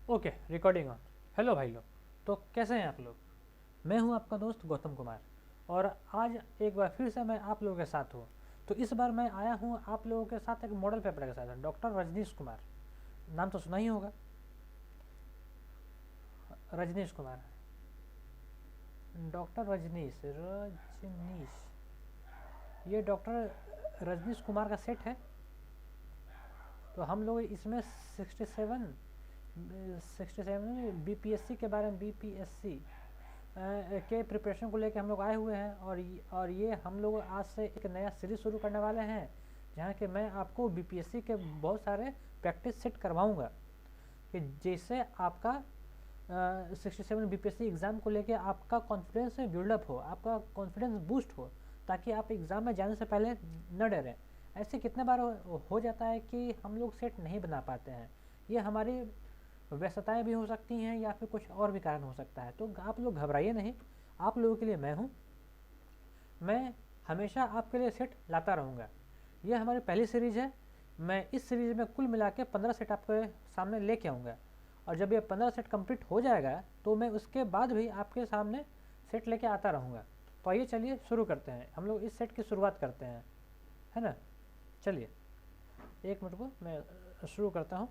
Okay, recording on. Hello भाई लोग, तो कैसे हैं आप लोग? मैं हूं आपका दोस्त गौतम कुमार, और आज एक बार फिर से मैं आप लोगों के साथ हूं। तो इस बार मैं आया हूं आप लोगों के साथ एक मॉडल पेपर के साथ, डॉक्टर रजनीश कुमार। नाम तो सुना ही होगा, रजनीश कुमार। डॉक्टर रजनीश रजनीश ये डॉक्टर रजनीश कुमार का सेट है। तो हम लोग इसमें 67 बीपीएससी के बारे में, बीपीएससी के प्रिपरेशन को लेकर हम लोग आए हुए हैं। और ये हम लोग आज से एक नया सीरीज शुरू करने वाले हैं, जहाँ कि मैं आपको बीपीएससी के बहुत सारे प्रैक्टिस सेट करवाऊँगा, कि जैसे आपका 67 बीपीएससी एग्ज़ाम को लेके आपका कॉन्फिडेंस बिल्डअप हो, आपका कॉन्फिडेंस बूस्ट हो, ताकि आप एग्ज़ाम में जाने से पहले न डरें। ऐसे कितने बार हो जाता है कि हम लोग सेट नहीं बना पाते हैं। ये हमारी व्यस्तताएं भी हो सकती हैं, या फिर कुछ और भी कारण हो सकता है। तो आप लोग घबराइए नहीं, आप लोगों के लिए मैं हूँ। मैं हमेशा आपके लिए सेट लाता रहूँगा। ये हमारी पहली सीरीज़ है। मैं इस सीरीज़ में कुल मिला के 15 सेट आपके सामने लेके आऊँगा, और जब ये 15 सेट कंप्लीट हो जाएगा तो मैं उसके बाद भी आपके सामने सेट लेके आता रहूँगा। तो आइए चलिए शुरू करते हैं, हम लोग इस सेट की शुरुआत करते हैं, है ना। चलिए एक मिनट को मैं शुरू करता हूँ।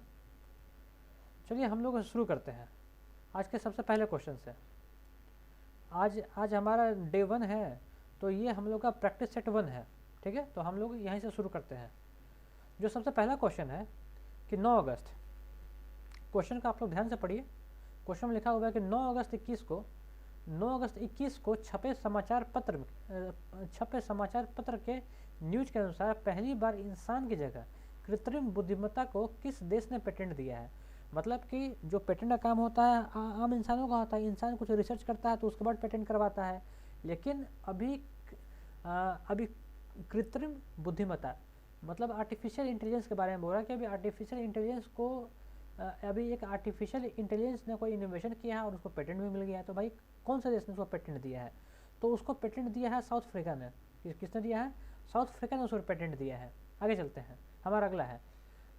चलिए हम लोग शुरू करते हैं आज के सबसे पहले क्वेश्चन से। आज हमारा डे 1 है, तो ये हम लोग का प्रैक्टिस सेट 1 है, ठीक है। तो हम लोग यहीं से शुरू करते हैं। जो सबसे पहला क्वेश्चन है कि 9 अगस्त, क्वेश्चन का आप लोग ध्यान से पढ़िए। क्वेश्चन में लिखा हुआ है कि 9 अगस्त 21 को छपे समाचार पत्र के न्यूज के अनुसार पहली बार इंसान की जगह कृत्रिम बुद्धिमत्ता को किस देश ने पेटेंट दिया है। मतलब कि जो पेटेंट का काम होता है आम इंसानों का होता है, इंसान कुछ रिसर्च करता है तो उसके बाद पेटेंट करवाता है। लेकिन अभी कृत्रिम बुद्धिमत्ता मतलब आर्टिफिशियल इंटेलिजेंस के बारे में बोल रहा है, कि अभी आर्टिफिशियल इंटेलिजेंस को अभी एक आर्टिफिशियल इंटेलिजेंस ने कोई इनोवेशन किया है और उसको पेटेंट भी मिल गया है। तो भाई कौन सा देश ने उसको पेटेंट दिया है? तो उसको पेटेंट दिया है साउथ अफ्रीका ने। किसने दिया है? साउथ अफ्रीका ने उसको पेटेंट दिया है। आगे चलते हैं, हमारा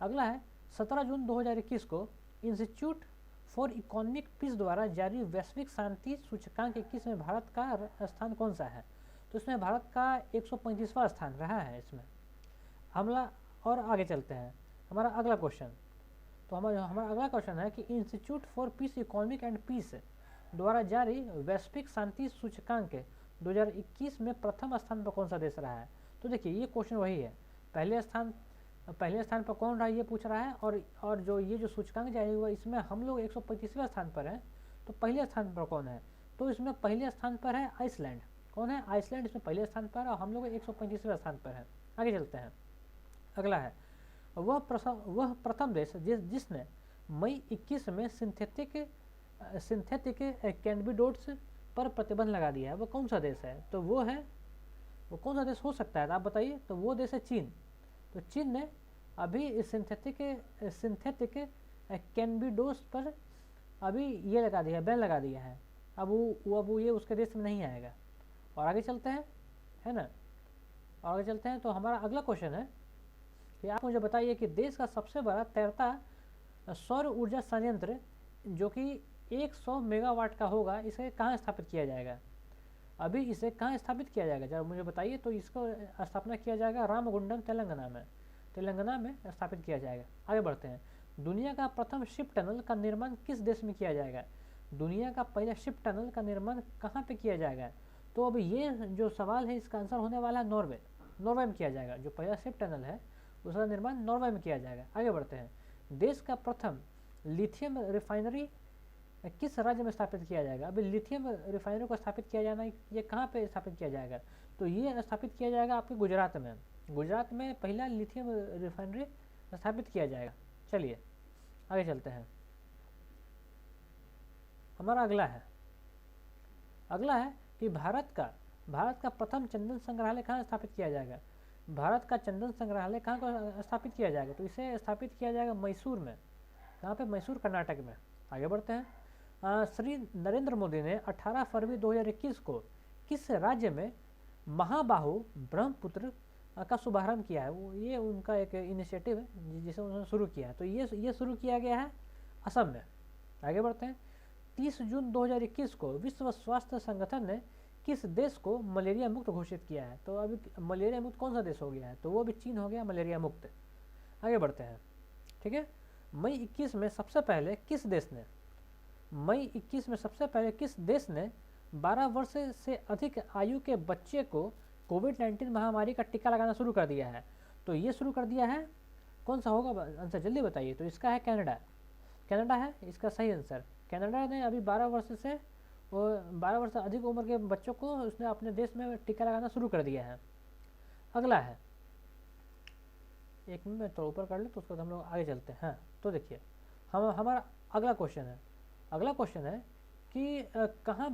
अगला है 17 जून 2021 को इंस्टीट्यूट फॉर इकोनॉमिक पीस द्वारा जारी वैश्विक शांति सूचकांक 21 में भारत का स्थान कौन सा है? तो इसमें भारत का 135वां स्थान रहा है इसमें। हमला और आगे चलते हैं, हमारा अगला क्वेश्चन। तो हमारा अगला क्वेश्चन है कि Institute for Peace Economic and Peace द्वारा जारी वैश्विक शांति सूचकांक 2021 में प्रथम स्थान पर कौन सा देश रहा है? तो देखिए ये क्वेश्चन वही है, पहले स्थान पर कौन रहा ये पूछ रहा है। और जो सूचकांक जारी हुआ इसमें हम लोग 135वें स्थान पर हैं। तो पहले स्थान पर कौन है? तो इसमें पहले स्थान पर है आइसलैंड। कौन है? आइसलैंड इसमें पहले स्थान पर है, और हम लोग 135वें स्थान पर हैं। आगे चलते हैं, अगला है वह प्रथम देश जिसने मई 21 में सिंथेटिक कैनबिडोट्स पर प्रतिबंध लगा दिया है। वो कौन सा देश है? तो वो कौन सा देश हो सकता है, आप बताइए। तो वो देश है चीन। तो चीन ने अभी सिंथेटिक कैनबिडोट्स पर अभी ये लगा दिया है, बैन लगा दिया है। अब वो ये उसके देश में नहीं आएगा। और आगे चलते हैं, है ना। और आगे चलते हैं, तो हमारा अगला क्वेश्चन है कि आप मुझे बताइए कि देश का सबसे बड़ा तैरता सौर ऊर्जा संयंत्र जो कि 100 मेगावाट का होगा, इसे कहाँ स्थापित किया जाएगा? अभी इसे कहाँ स्थापित किया जाएगा जरा मुझे बताइए। तो इसको स्थापना किया जाएगा रामगुंडम तेलंगाना में स्थापित किया जाएगा। आगे बढ़ते हैं, दुनिया का प्रथम शिप टनल का निर्माण किस देश में किया जाएगा? दुनिया का पहला शिप टनल का निर्माण कहाँ पे किया जाएगा? तो अब ये जो सवाल है इसका आंसर होने वाला है नॉर्वे में किया जाएगा। जो पहला शिप टनल है उसका निर्माण नॉर्वे में किया जाएगा। आगे बढ़ते हैं, देश का प्रथम लिथियम रिफाइनरी किस राज्य में स्थापित किया जाएगा? अभी लिथियम रिफाइनरी को स्थापित किया जाना, ये कहाँ पे स्थापित किया जाएगा? तो ये स्थापित किया जाएगा आपके गुजरात में पहला लिथियम रिफाइनरी स्थापित किया जाएगा। चलिए आगे चलते हैं, हमारा अगला है कि भारत का प्रथम चंदन संग्रहालय कहाँ स्थापित किया जाएगा? भारत का चंदन संग्रहालय कहाँ स्थापित किया जाएगा? तो इसे स्थापित किया जाएगा मैसूर में। कहाँ पे? मैसूर, कर्नाटक में। आगे बढ़ते हैं, श्री नरेंद्र मोदी ने 18 फरवरी 2021 को किस राज्य में महाबाहु ब्रह्मपुत्र का शुभारंभ किया है? वो ये उनका एक इनिशिएटिव है जिसे उन्होंने शुरू किया है। तो ये शुरू किया गया है असम में। आगे बढ़ते हैं। 30 जून 2021 को विश्व स्वास्थ्य संगठन ने किस देश को मलेरिया मुक्त घोषित किया है? तो अभी मलेरिया मुक्त कौन सा देश हो गया है? तो वो भी चीन हो गया मलेरिया मुक्त। आगे बढ़ते हैं, ठीक है। मई 21 में सबसे पहले किस देश ने मई 21 में सबसे पहले किस देश ने 12 वर्ष से अधिक आयु के बच्चे को कोविड-19 महामारी का टीका लगाना शुरू कर दिया है? तो ये शुरू कर दिया है, कौन सा होगा आंसर जल्दी बताइए। तो इसका है कनाडा। कनाडा है इसका सही आंसर। कनाडा ने अभी 12 वर्ष से 12 वर्ष से अधिक उम्र के बच्चों को उसने अपने देश में टीका लगाना शुरू कर दिया है। अगला है, एक मिनट में थोड़ा ऊपर कर ले तो उसको हम लोग आगे चलते हैं। हाँ, तो देखिए हमारा अगला क्वेश्चन है कि कहाँ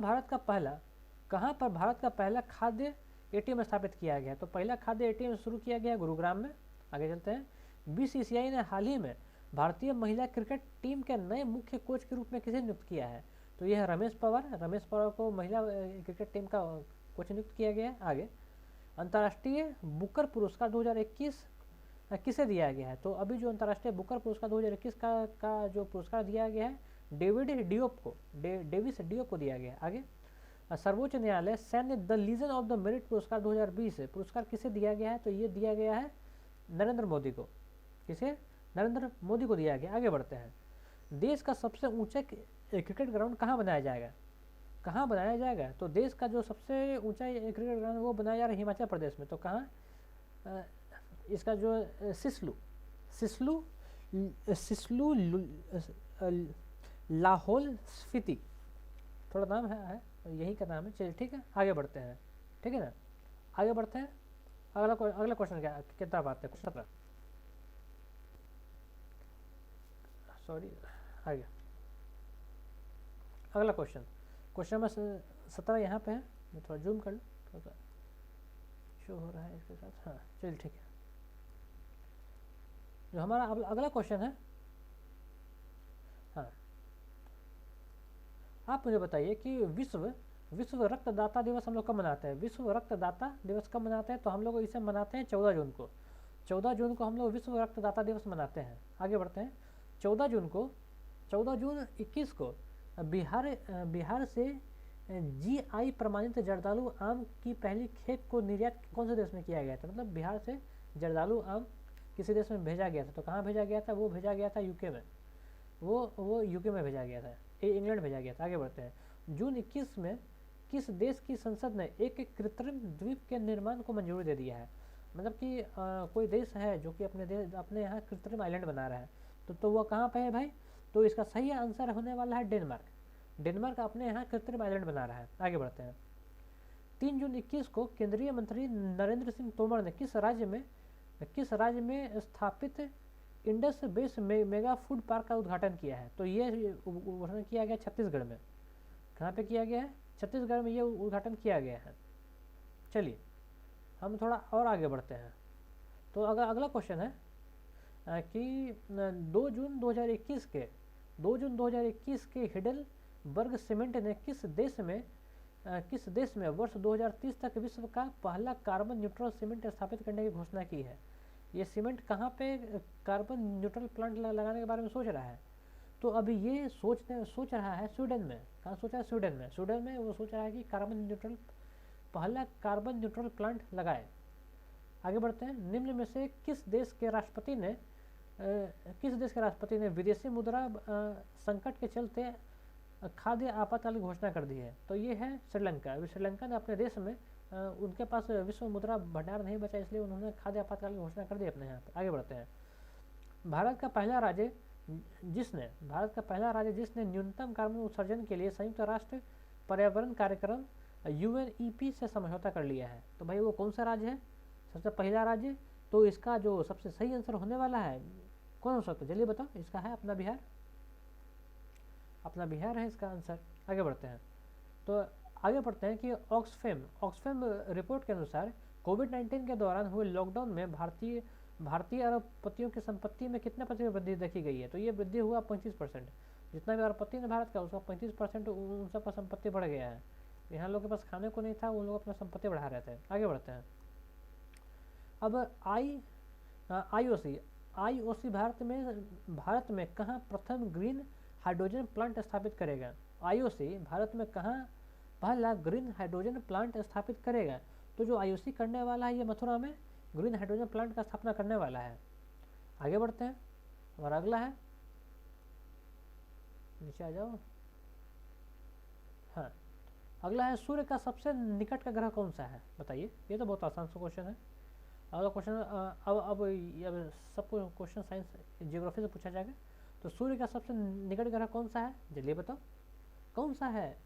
पर भारत का पहला खाद्य एटीएम स्थापित किया गया? तो पहला खाद्य एटीएम शुरू किया गया गुरुग्राम में। आगे चलते हैं। बीसीसीआई ने हाल ही में भारतीय महिला क्रिकेट टीम के नए मुख्य कोच के रूप में किसे नियुक्त किया है? तो यह है रमेश पवार को महिला क्रिकेट टीम का कोच नियुक्त किया गया है। आगे, अंतर्राष्ट्रीय बुकर पुरस्कार 2021 किसे दिया गया है? तो अभी जो अंतर्राष्ट्रीय बुकर पुरस्कार 2021 का जो पुरस्कार दिया गया है डेविस डियोप को दिया गया है। आगे, सर्वोच्च न्यायालय सैन्य the Legion of the Merit पुरस्कार 2020 पुरस्कार किसे दिया गया है? तो ये दिया गया है नरेंद्र मोदी को। किसे? नरेंद्र मोदी को दिया गया। आगे बढ़ते हैं। देश का सबसे ऊंचा क्रिकेट ग्राउंड कहाँ बनाया जाएगा? तो देश का जो सबसे ऊंचा क्रिकेट ग्राउंड वो बनाया जा रहा है हिमाचल प्रदेश में। तो कहाँ? इसका जो सिस्लू लाहौल स्फीति, थोड़ा नाम है यही का नाम है। चलिए ठीक है, आगे बढ़ते हैं, ठीक है ना। आगे बढ़ते हैं। अगला क्वेश्चन कितना बात है? 17, सॉरी आगे। अगला क्वेश्चन नंबर 17 यहाँ पे है। मैं थोड़ा जूम कर लूँ, थोड़ा सा शो हो रहा है इसके साथ। हाँ चलिए ठीक है। जो हमारा अगला क्वेश्चन है, हाँ, आप मुझे बताइए कि विश्व रक्तदाता दिवस हम लोग कब मनाते हैं? विश्व रक्तदाता दिवस कब मनाते हैं? तो हम लोग इसे मनाते हैं 14 जून को। 14 जून को हम लोग विश्व रक्तदाता दिवस मनाते हैं। आगे बढ़ते हैं। 14 जून 21 को बिहार से जीआई प्रमाणित जर्दालू आम की पहली खेप को निर्यात कौन से देश में किया गया था? मतलब बिहार से जर्दालू आम किसी देश में भेजा गया था। तो कहाँ भेजा गया था? वो भेजा गया था यूके में। वो यूके में भेजा गया था, इंग्लैंड भेजा गया था। आगे बढ़ते हैं। जून 21 में किस देश की संसद ने एक कृत्रिम द्वीप के निर्माण को मंजूरी दे दिया है? मतलब कि कोई देश है जो कि अपने यहाँ कृत्रिम आइलैंड बना रहा है। तो वो कहाँ पे है भाई? तो इसका सही आंसर होने वाला है डेनमार्क अपने यहाँ कृत्रिम आइलैंड बना रहा है। आगे बढ़ते हैं। 3 जून 21 को केंद्रीय मंत्री नरेंद्र सिंह तोमर ने किस राज्य में स्थापित Indus base mega food park का उद्घाटन किया है? तो ये उद्घाटन किया गया छत्तीसगढ़ में। कहाँ पे किया गया है? छत्तीसगढ़ में ये उद्घाटन किया गया है। चलिए हम थोड़ा और आगे बढ़ते हैं। तो अगला क्वेश्चन है कि 2 जून 2021 के हिडेलबर्ग सीमेंट ने किस देश में वर्ष 2030 तक विश्व का पहला कार्बन न्यूट्रल सीमेंट स्थापित करने की घोषणा की है? ये सीमेंट कहाँ पे कार्बन न्यूट्रल प्लांट लगाने के बारे में सोच रहा है? तो अभी ये सोच रहा है स्वीडन में। कहाँ सोच रहा है? स्वीडन में वो सोच रहा है कि पहला कार्बन न्यूट्रल प्लांट लगाए। आगे बढ़ते हैं। निम्न में से किस देश के राष्ट्रपति ने विदेशी मुद्रा संकट के चलते खाद्य आपातकाल की घोषणा कर दी है? तो ये है श्रीलंका। श्रीलंका ने अपने देश में उनके पास विश्व मुद्रा भंडार नहीं बचा, इसलिए उन्होंने खाद्य आपातकाल की घोषणा कर दी अपने यहाँ पर। आगे बढ़ते हैं। भारत का पहला राज्य जिसने न्यूनतम कार्बन उत्सर्जन के लिए संयुक्त राष्ट्र पर्यावरण कार्यक्रम UNEP से समझौता कर लिया है, तो भाई वो कौन सा राज्य है? सबसे पहला राज्य। तो इसका जो सबसे सही आंसर होने वाला है कौन हो सकता है? जल्दी बताओ। इसका है अपना बिहार है इसका आंसर। आगे बढ़ते हैं। तो आगे बढ़ते हैं कि ऑक्सफैम रिपोर्ट के अनुसार कोविड-19 के दौरान हुए लॉकडाउन में भारतीय अरबपतियों की संपत्ति में कितने प्रतिशत वृद्धि देखी गई है? तो ये वृद्धि हुआ 35%। जितना भी अरबपति है भारत का, उसका 35% उन सब का संपत्ति बढ़ गया है। यहाँ लोगों के पास खाने को नहीं था, उन लोग अपना संपत्ति बढ़ा रहे थे। आगे बढ़ते हैं। अब IOC भारत में कहाँ प्रथम ग्रीन हाइड्रोजन प्लांट स्थापित करेगा? आईओसी भारत में कहाँ पहला ग्रीन हाइड्रोजन प्लांट स्थापित करेगा? तो जो आईओसी करने वाला है ये मथुरा में ग्रीन हाइड्रोजन प्लांट का स्थापना करने वाला है। आगे बढ़ते हैं और अगला है, नीचे आ जाओ। हाँ, अगला है सूर्य का सबसे निकट का ग्रह कौन सा है? बताइए, ये तो बहुत आसान सा क्वेश्चन है। अगला क्वेश्चन अब सबको क्वेश्चन साइंस जियोग्राफी से पूछा जाएगा। तो सूर्य का सबसे निकट ग्रह कौन सा है? जल्दी बताओ कौन सा है?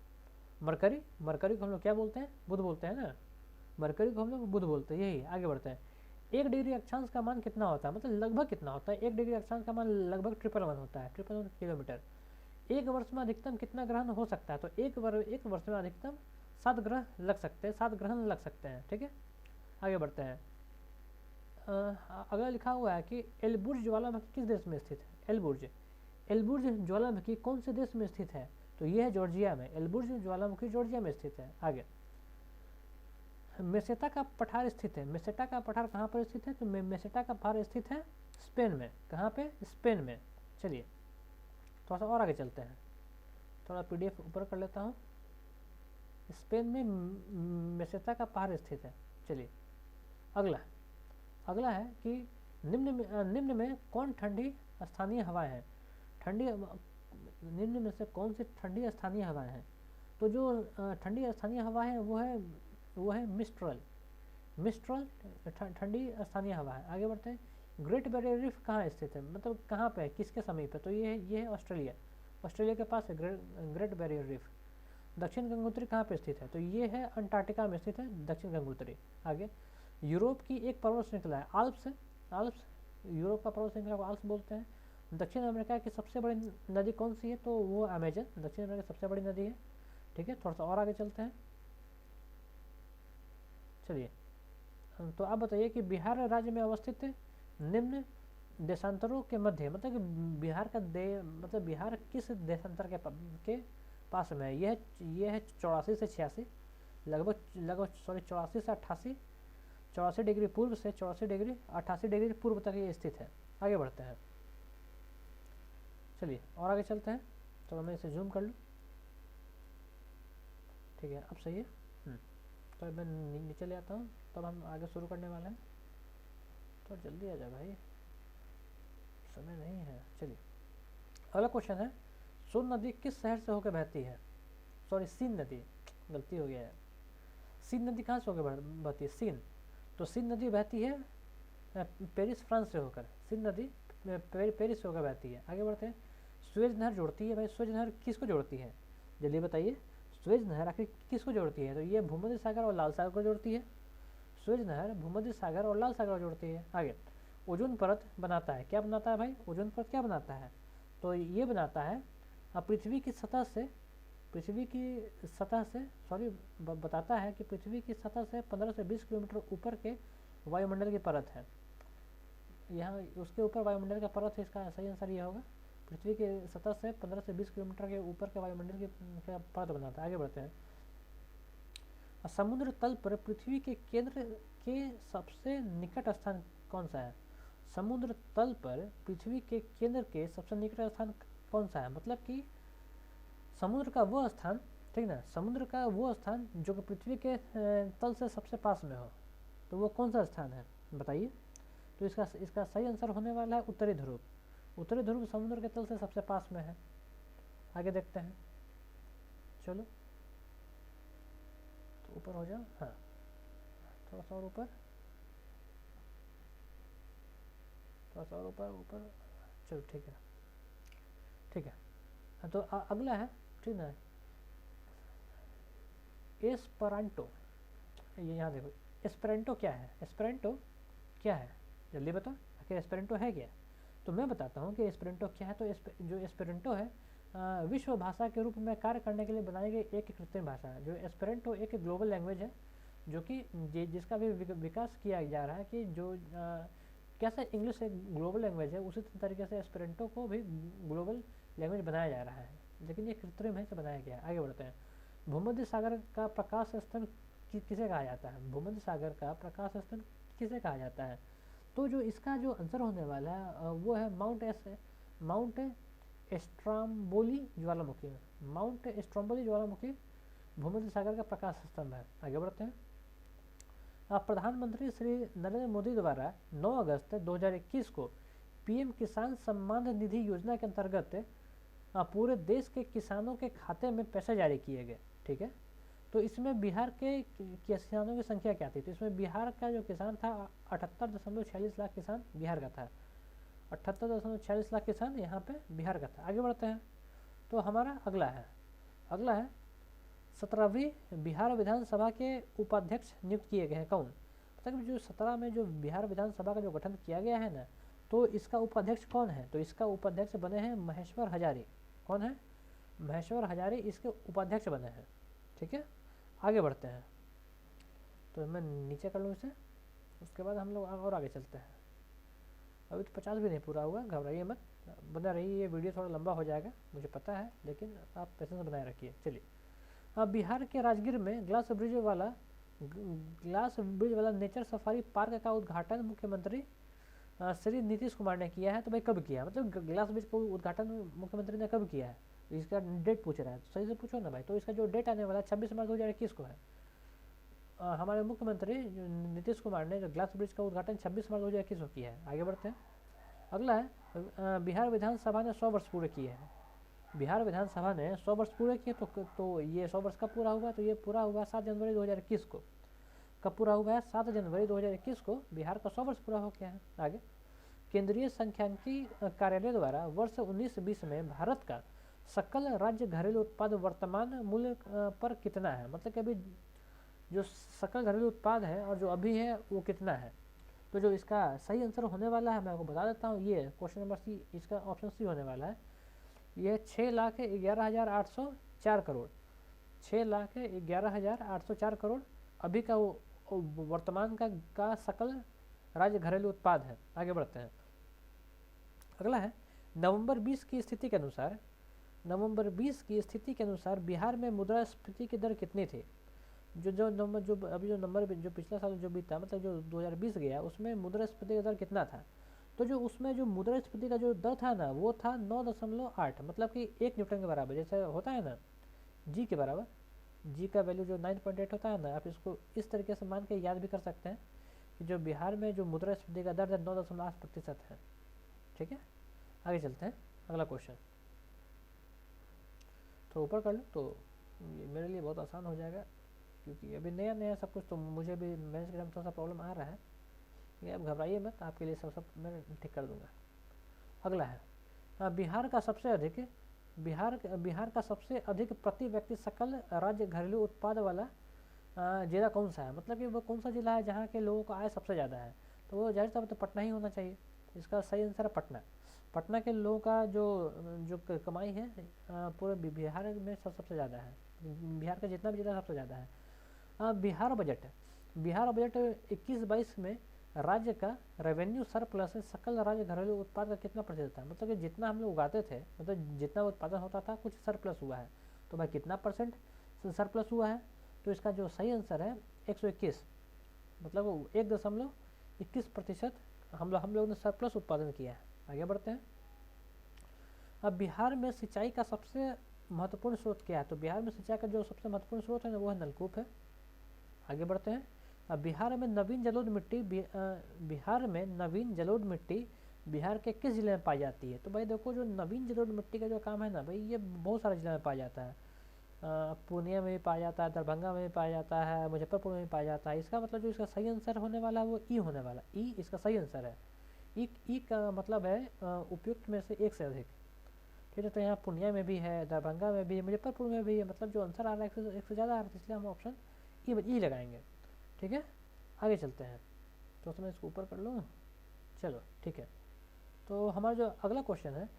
मरकरी। मरकरी को हम लोग क्या बोलते हैं? बुध बोलते हैं ना। मरकरी को हम लोग बुध बोलते हैं। यही, आगे बढ़ते हैं। 1 डिग्री अक्षांश का मान कितना होता है? मतलब लगभग कितना होता है? 1 डिग्री अक्षांश का मान लगभग 111 होता है, 111 किलोमीटर। एक वर्ष में अधिकतम कितना ग्रहण हो सकता है? तो एक वर्ष में अधिकतम 7 ग्रह लग सकते हैं, 7 ग्रहण लग सकते हैं। ठीक है, आगे बढ़ते हैं। अगला लिखा हुआ है कि एलबुर्ज ज्वालामुखी किस देश में स्थित है? एलबुर्ज ज्वालामुखी कौन से देश में स्थित है? तो ये है जॉर्जिया में। एलबुर्ज ज्वालामुखी जॉर्जिया में स्थित है। आगे, मेसेटा का पठार स्थित है। मेसेटा का पठार कहाँ पर स्थित है? तो मेसेटा का पठार स्थित है स्पेन में। कहाँ पे? स्पेन में। चलिए थोड़ा सा और आगे चलते हैं, थोड़ा पीडीएफ ऊपर कर लेता हूँ। स्पेन में मेसेटा का पहाड़ स्थित है। चलिए अगला है कि निम्न में कौन ठंडी स्थानीय हवाएं हैं? निम्न में से कौन सी ठंडी स्थानीय हवाएं हैं? तो जो ठंडी स्थानीय हवा है वो है मिस्ट्रल ठंडी स्थानीय हवा है। आगे बढ़ते हैं। ग्रेट बैरियर रीफ कहाँ स्थित है? मतलब कहाँ पे है, किसके समीप है? तो ये है ऑस्ट्रेलिया के पास है ग्रेट बैरियर रीफ। दक्षिण गंगोत्री कहाँ पे स्थित है? तो ये है अंटार्कटिका में स्थित है दक्षिण गंगोत्री। आगे, यूरोप की एक पर्वत श्रृंखला है आल्प्स। यूरोप का पर्वत श्रृंखला को आल्प्स बोलते हैं। दक्षिण अमेरिका की सबसे बड़ी नदी कौन सी है? तो वो अमेजन दक्षिण अमेरिका की सबसे बड़ी नदी है। ठीक है, थोड़ा सा और आगे चलते हैं। चलिए, तो आप बताइए कि बिहार राज्य में अवस्थित निम्न देशांतरों के मध्य, मतलब कि बिहार का बिहार किस देशांतर के पास में है? यह है 84 से 86, लगभग 84 से 88, 84 डिग्री पूर्व से 84 डिग्री 88 डिग्री पूर्व तक ये स्थित है। आगे बढ़ते हैं। चलिए और आगे चलते हैं। तो मैं इसे जूम कर लूँ। ठीक है, अब सही है। तो मैं नीचे ले आता हूँ, तब हम आगे शुरू करने वाले हैं। तो जल्दी आ जा भाई, समय नहीं है। चलिए अगला क्वेश्चन है, सोन नदी किस शहर से होकर बहती है? सीन नदी, गलती हो गया है। सीन नदी कहाँ से होकर बहती है? सीन। तो सीन नदी बहती है पेरिस फ्रांस से होकर। सीन नदी पेरिस से होकर बहती है। आगे बढ़ते हैं। सुएज नहर जोड़ती है भाई, सुएज नहर किसको जोड़ती है? जल्दी बताइए, सुएज नहर आखिर किसको जोड़ती है? तो ये भूमध्य सागर और लाल सागर को जोड़ती है। सुएज नहर भूमध्य सागर और लाल सागर को जोड़ती है। आगे, ओजोन परत बनाता है। क्या बनाता है भाई? ओजोन परत क्या बनाता है? तो ये बनाता है पृथ्वी की सतह से बताता है कि पृथ्वी की सतह से 15 से 20 किलोमीटर ऊपर के वायुमंडल की परत है। यहाँ उसके ऊपर वायुमंडल का परत है, इसका सही आंसर ये होगा। पृथ्वी की सतह से 15 से 20 किलोमीटर के ऊपर के वायुमंडल की परत बनाता है। आगे बढ़ते हैं। समुद्र तल पर पृथ्वी के केंद्र के सबसे निकट स्थान कौन सा है? समुद्र तल पर पृथ्वी के केंद्र के सबसे निकट स्थान कौन सा है? मतलब कि समुद्र का वो स्थान, ठीक ना, समुद्र का वो स्थान जो कि पृथ्वी के तल से सबसे पास में हो, तो वो कौन सा स्थान है? बताइए। तो इसका सही आंसर होने वाला है उत्तरी ध्रुव। उत्तरी ध्रुव समुद्र के तल से सबसे पास में है। आगे देखते हैं। चलो तो ऊपर हो जाओ। हाँ, थोड़ा सा और ऊपर, थोड़ा सा और ऊपर। चलो ठीक है। तो अगला है, ठीक ना, एस्पेरांटो। ये यहाँ देखो, एस्पेरांटो क्या है? एस्पेरांटो क्या है? जल्दी बताओ, आखिर एस्पेरांटो है क्या? तो मैं बताता हूँ कि एस्पेरांटो क्या है। तो जो एस्पेरांटो है विश्व भाषा के रूप में कार्य करने के लिए बनाई गई एक कृत्रिम भाषा है। जो एस्पेरांटो एक ग्लोबल लैंग्वेज है, जो कि जिसका भी विकास किया जा रहा है कि जो कैसे इंग्लिश एक ग्लोबल लैंग्वेज है, उसी तरीके से एस्पेरांटो को भी ग्लोबल लैंग्वेज बनाया जा रहा है, लेकिन ये कृत्रिम है, से बनाया गया है। आगे बढ़ते हैं। भूमध्य सागर का प्रकाश स्तंभ किसे कहा जाता है? भूमध्य सागर का प्रकाश स्तंभ किसे कहा जाता है? तो जो इसका जो आंसर होने वाला है वो है माउंट स्ट्रोम्बोली ज्वालामुखी है। माउंट स्ट्रोम्बोली ज्वालामुखी भूमध्य सागर का प्रकाश स्तंभ है। आगे बढ़ते हैं। प्रधानमंत्री श्री नरेंद्र मोदी द्वारा 9 अगस्त 2021 को पीएम किसान सम्मान निधि योजना के अंतर्गत पूरे देश के किसानों के खाते में पैसे जारी किए गए। ठीक है, तो इसमें बिहार के किसानों की संख्या क्या थी? तो इसमें बिहार का जो किसान था 78.46 लाख किसान बिहार का था। 78.46 लाख किसान यहाँ पे बिहार का था। आगे बढ़ते हैं। तो हमारा अगला है 17वीं बिहार विधानसभा के उपाध्यक्ष नियुक्त किए गए हैं। कौन? मतलब जो 17 में जो बिहार विधानसभा का जो गठन किया गया है ना, तो इसका उपाध्यक्ष कौन है? तो इसका उपाध्यक्ष बने हैं महेश्वर हजारी। कौन है? महेश्वर हजारी इसके उपाध्यक्ष बने हैं। ठीक है, आगे बढ़ते हैं। तो मैं नीचे कर लूँ इसे, उसके बाद हम लोग और आगे चलते हैं। अभी तो 50 भी नहीं पूरा हुआ, घबराइए मत, बना रही। ये वीडियो थोड़ा लंबा हो जाएगा मुझे पता है, लेकिन आप पेशेंस बनाए रखिए। चलिए, बिहार के राजगीर में ग्लास ब्रिज वाला नेचर सफारी पार्क का उद्घाटन मुख्यमंत्री श्री नीतीश कुमार ने किया है। तो भाई कब किया? मतलब ग्लास ब्रिज का उद्घाटन मुख्यमंत्री ने कब किया है? इसका डेट पूछ रहा है, तो सही से पूछो ना भाई। तो इसका जो डेट आने वाला है 26 मार्च 2021 को है। हमारे मुख्यमंत्री नीतीश कुमार ने जो ग्लास ब्रिज का उद्घाटन 26 मार्च 2021 को किया है। आगे बढ़ते हैं। अगला है बिहार विधानसभा ने 100 वर्ष पूरे किए हैं। बिहार विधानसभा ने 100 वर्ष पूरे किए। तो ये 100 वर्ष कब पूरा हुआ? तो ये पूरा हुआ 7 जनवरी 2021 को। कब पूरा हुआ है? 7 जनवरी 2021 को बिहार का 100 वर्ष पूरा हो गया है। आगे, केंद्रीय सांख्यिकी कार्यालय द्वारा वर्ष 1920 में भारत का सकल राज्य घरेलू उत्पाद वर्तमान मूल्य पर कितना है? मतलब कि अभी जो सकल घरेलू उत्पाद है और जो अभी है वो कितना है? तो जो इसका सही आंसर होने वाला है मैं आपको बता देता हूँ। ये क्वेश्चन नंबर सी, इसका ऑप्शन सी होने वाला है। ये 6,11,804 करोड़, 6,11,804 करोड़ अभी का वो वर्तमान का सकल राज्य घरेलू उत्पाद है। आगे बढ़ते हैं। अगला है नवंबर 20 की स्थिति के अनुसार बिहार में मुद्रास्फीति की दर कितनी थी? जो पिछला साल जो बीता, मतलब जो 2020 गया, उसमें मुद्रास्फीति का दर कितना था? तो जो उसमें जो मुद्रास्फीति का जो दर था ना, वो था 9.8, मतलब कि 1 न्यूटन के बराबर। जैसे होता है ना जी के बराबर, जी का वैल्यू जो 9.8 होता है ना, आप इसको इस तरीके से मान के याद भी कर सकते हैं कि जो बिहार में जो मुद्रास्फीति का दर 9.8% है। ठीक है, आगे चलते हैं। अगला क्वेश्चन तो ऊपर कर लो, तो ये मेरे लिए बहुत आसान हो जाएगा, क्योंकि अभी नया नया सब कुछ, तो मुझे भी मैथ्स के थोड़ा सा प्रॉब्लम आ रहा है। ये आप घबराइए मत, आपके लिए सब मैं ठीक कर दूंगा। अगला है बिहार का सबसे अधिक प्रति व्यक्ति सकल राज्य घरेलू उत्पाद वाला जिला कौन सा है? मतलब कि वो कौन सा जिला है जहाँ के लोगों का आय सबसे ज़्यादा है? तो वो जाहिर सा तो पटना ही होना चाहिए। इसका सही आंसर है पटना। पटना के लोगों का जो कमाई है पूरे बिहार में सबसे ज़्यादा है। बिहार का जितना भी जिला सबसे ज़्यादा है। बिहार बजट 21-22 में राज्य का रेवेन्यू सरप्लस सकल राज्य घरेलू उत्पाद का कितना प्रतिशत है? मतलब कि जितना हम लोग उगाते थे, मतलब जितना उत्पादन होता था, कुछ सरप्लस हुआ है। तो भाई कितना परसेंट सरप्लस हुआ है? तो इसका जो सही आंसर है 121, मतलब 1.21% हम लोग ने सरप्लस उत्पादन किया है। आगे बढ़ते हैं। अब बिहार में सिंचाई का सबसे महत्वपूर्ण स्रोत क्या है? तो बिहार में सिंचाई का जो सबसे महत्वपूर्ण स्रोत है ना, वो है नलकूप है। आगे बढ़ते हैं। अब बिहार में नवीन जलोढ़ मिट्टी बिहार के किस जिले में पाई जाती है? तो भाई देखो, जो नवीन जलोढ़ मिट्टी का जो काम है ना भाई, ये बहुत सारे जिले में पाया जाता है। पूर्णिया में भी पाया जाता है, दरभंगा में भी पाया जाता है, मुजफ्फरपुर में भी पाया जाता है। इसका मतलब जो इसका सही आंसर होने वाला है वो ई होने वाला। ई इसका सही आंसर है। ई का मतलब है उपयुक्त में से एक से अधिक। ठीक है, तो यहाँ पूर्णिया में भी है, दरभंगा में भी है, मुजफ्फरपुर में भी है। मतलब जो आंसर आ रहा है एक से ज़्यादा आ रहा है, इसलिए हम ऑप्शन ई लगाएंगे। ठीक है, आगे चलते हैं। तो मैं इसको ऊपर कर लूँ, चलो ठीक है। तो हमारा जो अगला क्वेश्चन है,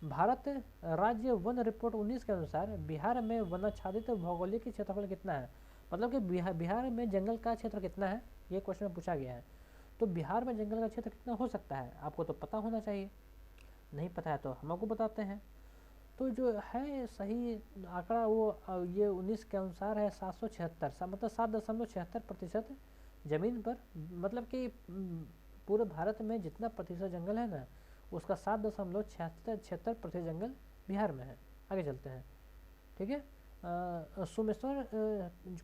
भारत राज्य वन रिपोर्ट 19 के अनुसार बिहार में वनाच्छादित भौगोलिक क्षेत्रफल कितना है? मतलब कि बिहार में जंगल का क्षेत्र कितना है, ये क्वेश्चन में पूछा गया है। तो बिहार में जंगल का क्षेत्र कितना हो सकता है? आपको तो पता होना चाहिए, नहीं पता है तो हम आपको बताते हैं। तो जो है सही आंकड़ा वो ये 19 के अनुसार है 776, मतलब 7.76% ज़मीन पर। मतलब कि पूरे भारत में जितना प्रतिशत जंगल है ना, उसका 7.76% जंगल बिहार में है। आगे चलते हैं, ठीक है। सोमेश्वर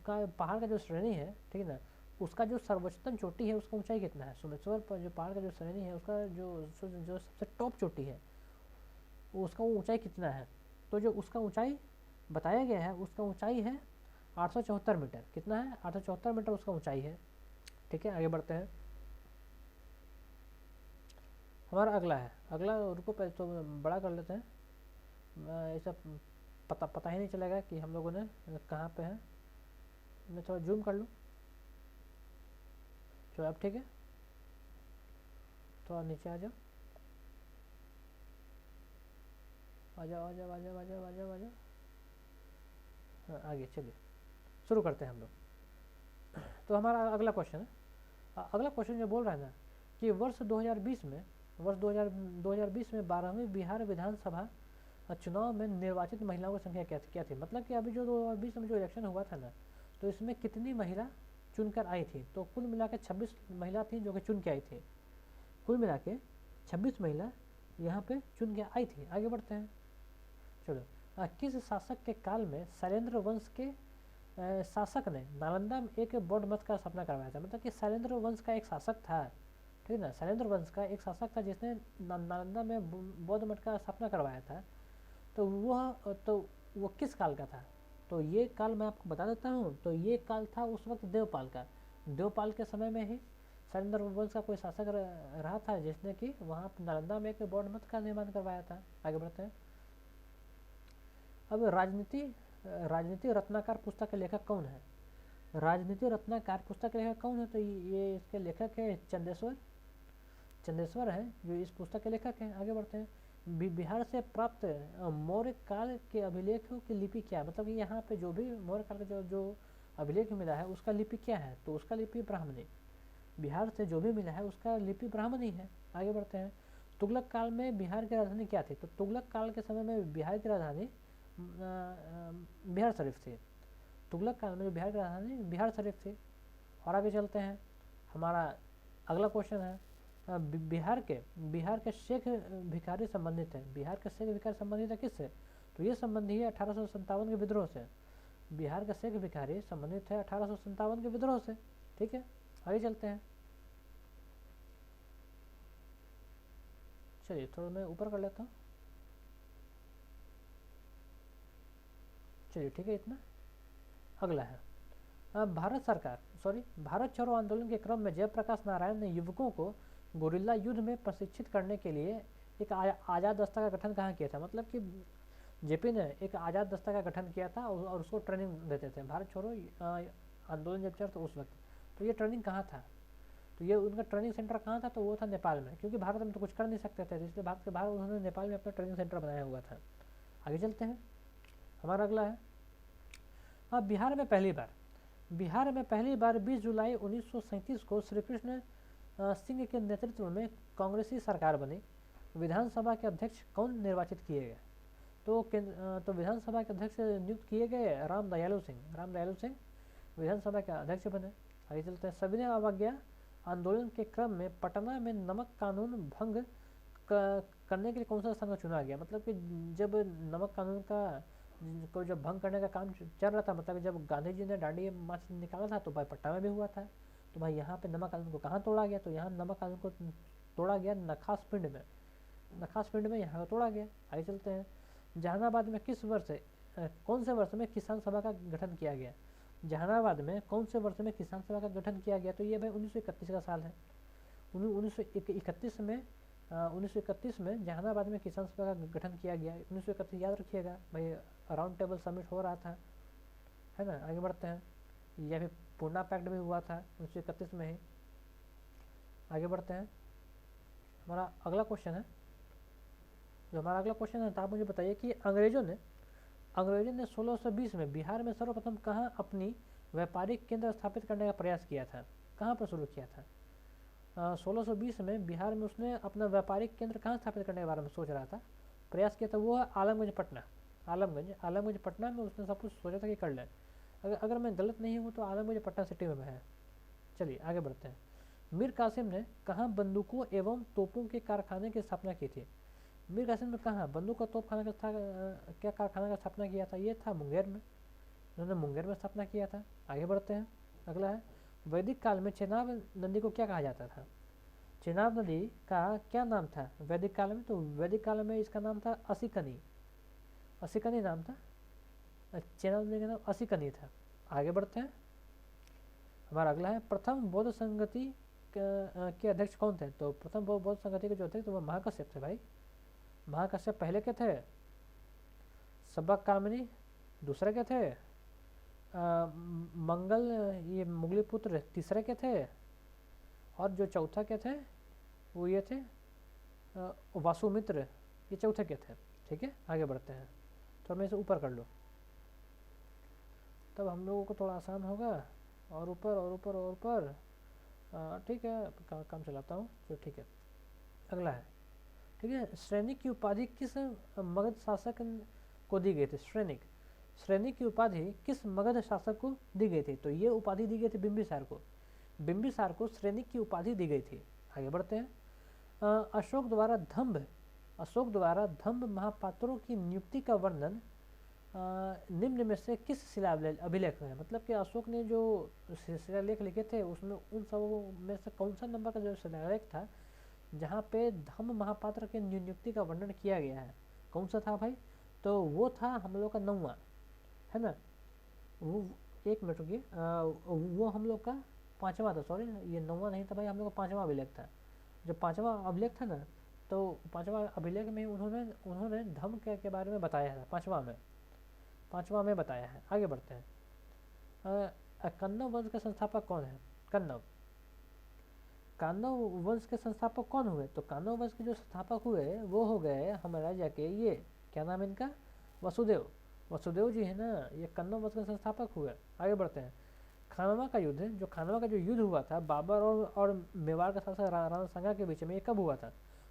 का पहाड़ का जो श्रेणी है, ठीक है ना, उसका जो सर्वोच्चतम चोटी है उसका ऊंचाई कितना है? सोमेश्वर पर जो पहाड़ का जो श्रेणी है उसका जो सबसे टॉप चोटी है उसका ऊंचाई कितना है? तो जो उसका ऊंचाई बताया गया है उसका ऊंचाई है 874 मीटर। कितना है? 874 मीटर उसका ऊंचाई है, ठीक है। आगे बढ़ते हैं, हमारा अगला है, अगला रुको पहले तो बड़ा कर लेते हैं, ऐसा पता ही नहीं चलेगा कि हम लोगों ने कहाँ पे है। मैं थोड़ा जूम कर लूँ, चलो अब ठीक है, थोड़ा नीचे आ जाओ, आ जाओ आ जाओ आ जाओ आ जाओ आ जाओ आ जाओ। हाँ आगे चलिए शुरू करते हैं हम लोग। तो हमारा अगला क्वेश्चन है, अगला क्वेश्चन जो बोल रहा है ना कि वर्ष 2020 में 2020 में 12वीं बिहार विधानसभा चुनाव में निर्वाचित महिलाओं की संख्या क्या थी? मतलब कि अभी जो 2020 में जो इलेक्शन हुआ था ना, तो इसमें कितनी महिला चुनकर आई थी? तो कुल मिला के 26 महिला थी जो कि चुन के आई थी। कुल मिला के 26 महिला यहाँ पे चुन के आई थी। आगे बढ़ते हैं, चलो। किस शासक के काल में शैलेंद्र वंश के शासक ने नालंदा में एक बौद्ध मठ का स्थापना करवाया था? मतलब कि शैलेंद्र वंश का एक शासक था, ठीक है ना, शैलेंद्र वंश का एक शासक था जिसने नालंदा में बौद्ध मठ का स्थापना करवाया था। तो वो किस काल का था? तो ये काल मैं आपको बता देता हूँ। तो ये काल था उस वक्त देवपाल का। देवपाल के समय में ही शैलेंद्र वंश का कोई शासक रहा था जिसने कि वहाँ नालंदा में एक बौद्ध मठ का निर्माण करवाया था। आगे बढ़ते हैं, अब राजनीति रत्नाकर पुस्तक के लेखक कौन है? राजनीति रत्नाकर पुस्तक के लेखक कौन है? तो ये इसके लेखक है चंदेश्वर है जो इस पुस्तक के लेखक हैं। आगे बढ़ते हैं, बिहार से प्राप्त मौर्य काल के अभिलेखों की लिपि क्या है? मतलब कि यहाँ पे जो भी मौर्य काल का जो अभिलेख मिला है उसका लिपि क्या है? तो उसका लिपि ब्राह्मणी। बिहार से जो भी मिला है उसका लिपि ब्राह्मणी है। आगे बढ़ते हैं, तुगलक काल में बिहार की राजधानी क्या थी? तो तुगलक काल के समय में बिहार की राजधानी बिहार शरीफ थी। तुगलक काल में जो बिहार की राजधानी बिहार शरीफ थी। और आगे चलते हैं, हमारा अगला क्वेश्चन है, बिहार के शेख भिखारी संबंधित है। बिहार के शेख भिखारी संबंधित है किससे? तो ये संबंधी है 1857 के विद्रोह से। बिहार का शेख भिखारी संबंधित है 1857 के विद्रोह से, ठीक है। आगे चलते हैं, चलिए थोड़ा मैं ऊपर कर लेता हूँ, चलिए ठीक है इतना। अगला है, भारत छोड़ो आंदोलन के क्रम में जयप्रकाश नारायण ने युवकों को गुरिल्ला युद्ध में प्रशिक्षित करने के लिए एक आज़ाद दस्ता का गठन कहाँ किया था? मतलब कि जेपी ने एक आज़ाद दस्ता का गठन किया था और उसको ट्रेनिंग देते थे। भारत छोड़ो आंदोलन जब चल तो उस वक्त तो ये ट्रेनिंग कहाँ था? तो ये उनका ट्रेनिंग सेंटर कहाँ था? तो वो था नेपाल में, क्योंकि भारत में तो कुछ कर नहीं सकते थे, इसलिए भारत के बाहर उन्होंने नेपाल में अपना ट्रेनिंग सेंटर बनाया हुआ था। आगे चलते हैं, हमारा अगला है, अब बिहार में पहली बार 20 जुलाई 1937 को श्री कृष्ण सिंह के नेतृत्व में कांग्रेसी सरकार बनी। विधानसभा के अध्यक्ष कौन निर्वाचित किए गए? तो विधानसभा के अध्यक्ष नियुक्त किए गए राम दयालु सिंह विधानसभा के अध्यक्ष बने। आगे चलते हैं, सविनय अवज्ञा आंदोलन के क्रम में पटना में नमक कानून भंग करने के लिए कौन सा स्थान चुना गया? मतलब कि जब नमक कानून को जब भंग करने का काम चल रहा था, मतलब जब गांधी जी ने डांडी मार्च निकाला था तो भाई पटना में भी हुआ था। तो भाई यहाँ पे नमक कानून को कहाँ तोड़ा गया? तो यहाँ नमक कानून को तोड़ा गया नखास पिंड में यहाँ तोड़ा गया। आगे चलते हैं, जहानाबाद में कौन से वर्ष में किसान सभा का गठन किया गया? जहानाबाद में कौन से वर्ष में किसान सभा का गठन किया गया? तो ये भाई 1931 का साल है। 1931 में जहानाबाद में किसान सभा का गठन किया गया। 1931 याद रखिएगा भाई, राउंड टेबल समिट हो रहा था, है ना। आगे बढ़ते हैं, यह भी पूर्णा पैक्ट भी हुआ था 1931 में ही। आगे बढ़ते हैं, हमारा अगला क्वेश्चन है, तो आप मुझे बताइए कि अंग्रेजों ने 1620 में बिहार में सर्वप्रथम कहाँ अपनी व्यापारिक केंद्र स्थापित करने का प्रयास किया था? कहाँ पर शुरू किया था? 1620 में बिहार में उसने अपना व्यापारिक केंद्र कहाँ स्थापित करने के बारे में सोच रहा था, प्रयास किया था, वो है आलमगंज पटना में उसने सब कुछ सोचा था कि कर लें। अगर मैं गलत नहीं हूँ तो आलमगंज पटना सिटी में है। चलिए आगे बढ़ते हैं, मीर कासिम ने कहाँ बंदूकों एवं तोपों के कारखाने की स्थापना की थी? मीर कासिम ने कहाँ बंदूक और तोप खाना का क्या कारखाना का स्थापना किया था? ये था मुंगेर में, उन्होंने मुंगेर में स्थापना किया था। आगे बढ़ते हैं, अगला है वैदिक काल में चेनाब नदी को क्या कहा जाता था? चेनाब नदी का क्या नाम था वैदिक काल में? तो वैदिक काल में इसका नाम था असिकनी, असिकनी नाम था। चेनाब नदी का नाम असिकनी था। आगे बढ़ते हैं, हमारा अगला है प्रथम बौद्ध संगति के अध्यक्ष कौन थे? तो प्रथम बौद्ध संगति के जो अध्यक्ष थे वो महाकश्यप थे भाई। महाकश्यप पहले के थे सबक कामिनी, दूसरे के थे मंगल ये मुगली पुत्र तीसरे के थे, और जो चौथा के थे वो ये थे वासुमित्र, ये चौथे के थे। ठीक है, आगे बढ़ते हैं, थोड़ा मैं इसे ऊपर कर लो तब हम लोगों को थोड़ा आसान होगा। और ऊपर और ऊपर और ऊपर, ठीक है, काम चलाता हूँ तो ठीक है। अगला है, ठीक है, श्रेनिक की उपाधि किस मगध शासक को दी गई थी? श्रेनिक, श्रेनिक की उपाधि किस मगध शासक को दी गई थी? तो ये उपाधि दी गई थी बिंबिसार को, बिंबिसार को श्रेनिक की उपाधि दी गई थी। आगे बढ़ते हैं, अशोक द्वारा धम्ब, अशोक द्वारा धम्ब महापात्रों की नियुक्ति का वर्णन निम्न में से किस शिला अभिलेख में है? मतलब कि अशोक ने जो शिलालेख लिखे थे उसमें उन सब में से कौन सा नंबर का जो शिलालेख था जहाँ पे धम्म महापात्र के नियुक्ति का वर्णन किया गया है? कौन सा था भाई? तो वो था हम लोग का 9वां, है ना, वो एक मिनट रुकिए, वो हम लोग का 5वां था, सॉरी ये 9वां नहीं था भाई, हम लोग का 5वां अभिलेख था। जो 5वां अभिलेख था ना, तो 5वां अभिलेख में उन्होंने धम्म के बारे में बताया था, 5वां में बताया है। आगे बढ़ते हैं, कन्नव वंश के संस्थापक कौन है? कन्नव, कान्नव वंश के संस्थापक कौन हुए? तो कान्नव वंश के जो संस्थापक हुए वो हो गए हमारा जाके ये क्या नाम है इनका, वसुदेव, वसुदेव जी है ना, ये कन्नव वंश के संस्थापक हुए। आगे बढ़ते हैं, खानवा का युद्ध, जो खानवा का जो युद्ध हुआ था बाबर और मेवाड़ के शासक राणा सांगा के बीच में, ये कब हुआ था?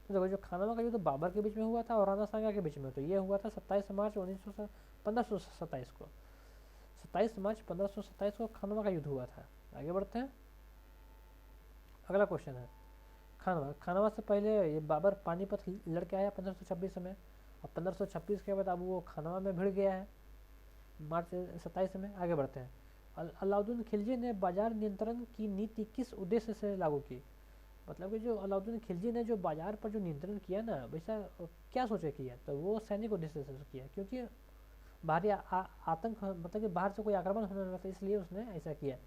तो देखो जो खानवा का युद्ध बाबर के बीच में हुआ था और राणा सांगा के बीच में, तो ये हुआ था 27 मार्च 1527 को, 27 मार्च 1527 को खानवा का युद्ध हुआ था। आगे बढ़ते हैं, अगला क्वेश्चन है खानवा, खानवा से पहले ये बाबर पानीपत लड़के आया 1526 में, और 1526 के बाद अब वो खानवा में भिड़ गया है मार्च 27 में। आगे बढ़ते हैं, अलाउद्दीन खिलजी ने बाजार नियंत्रण की नीति किस उद्देश्य से लागू की? मतलब कि जो अलाउद्दीन खिलजी ने जो बाजार पर जो नियंत्रण किया ना, वैसा क्या सोचे किया? तो वो सैनिक उद्देश्य से किया, क्योंकि बाहरी आतंक, मतलब कि बाहर से कोई आक्रमण होने वाला था, इसलिए उसने ऐसा किया।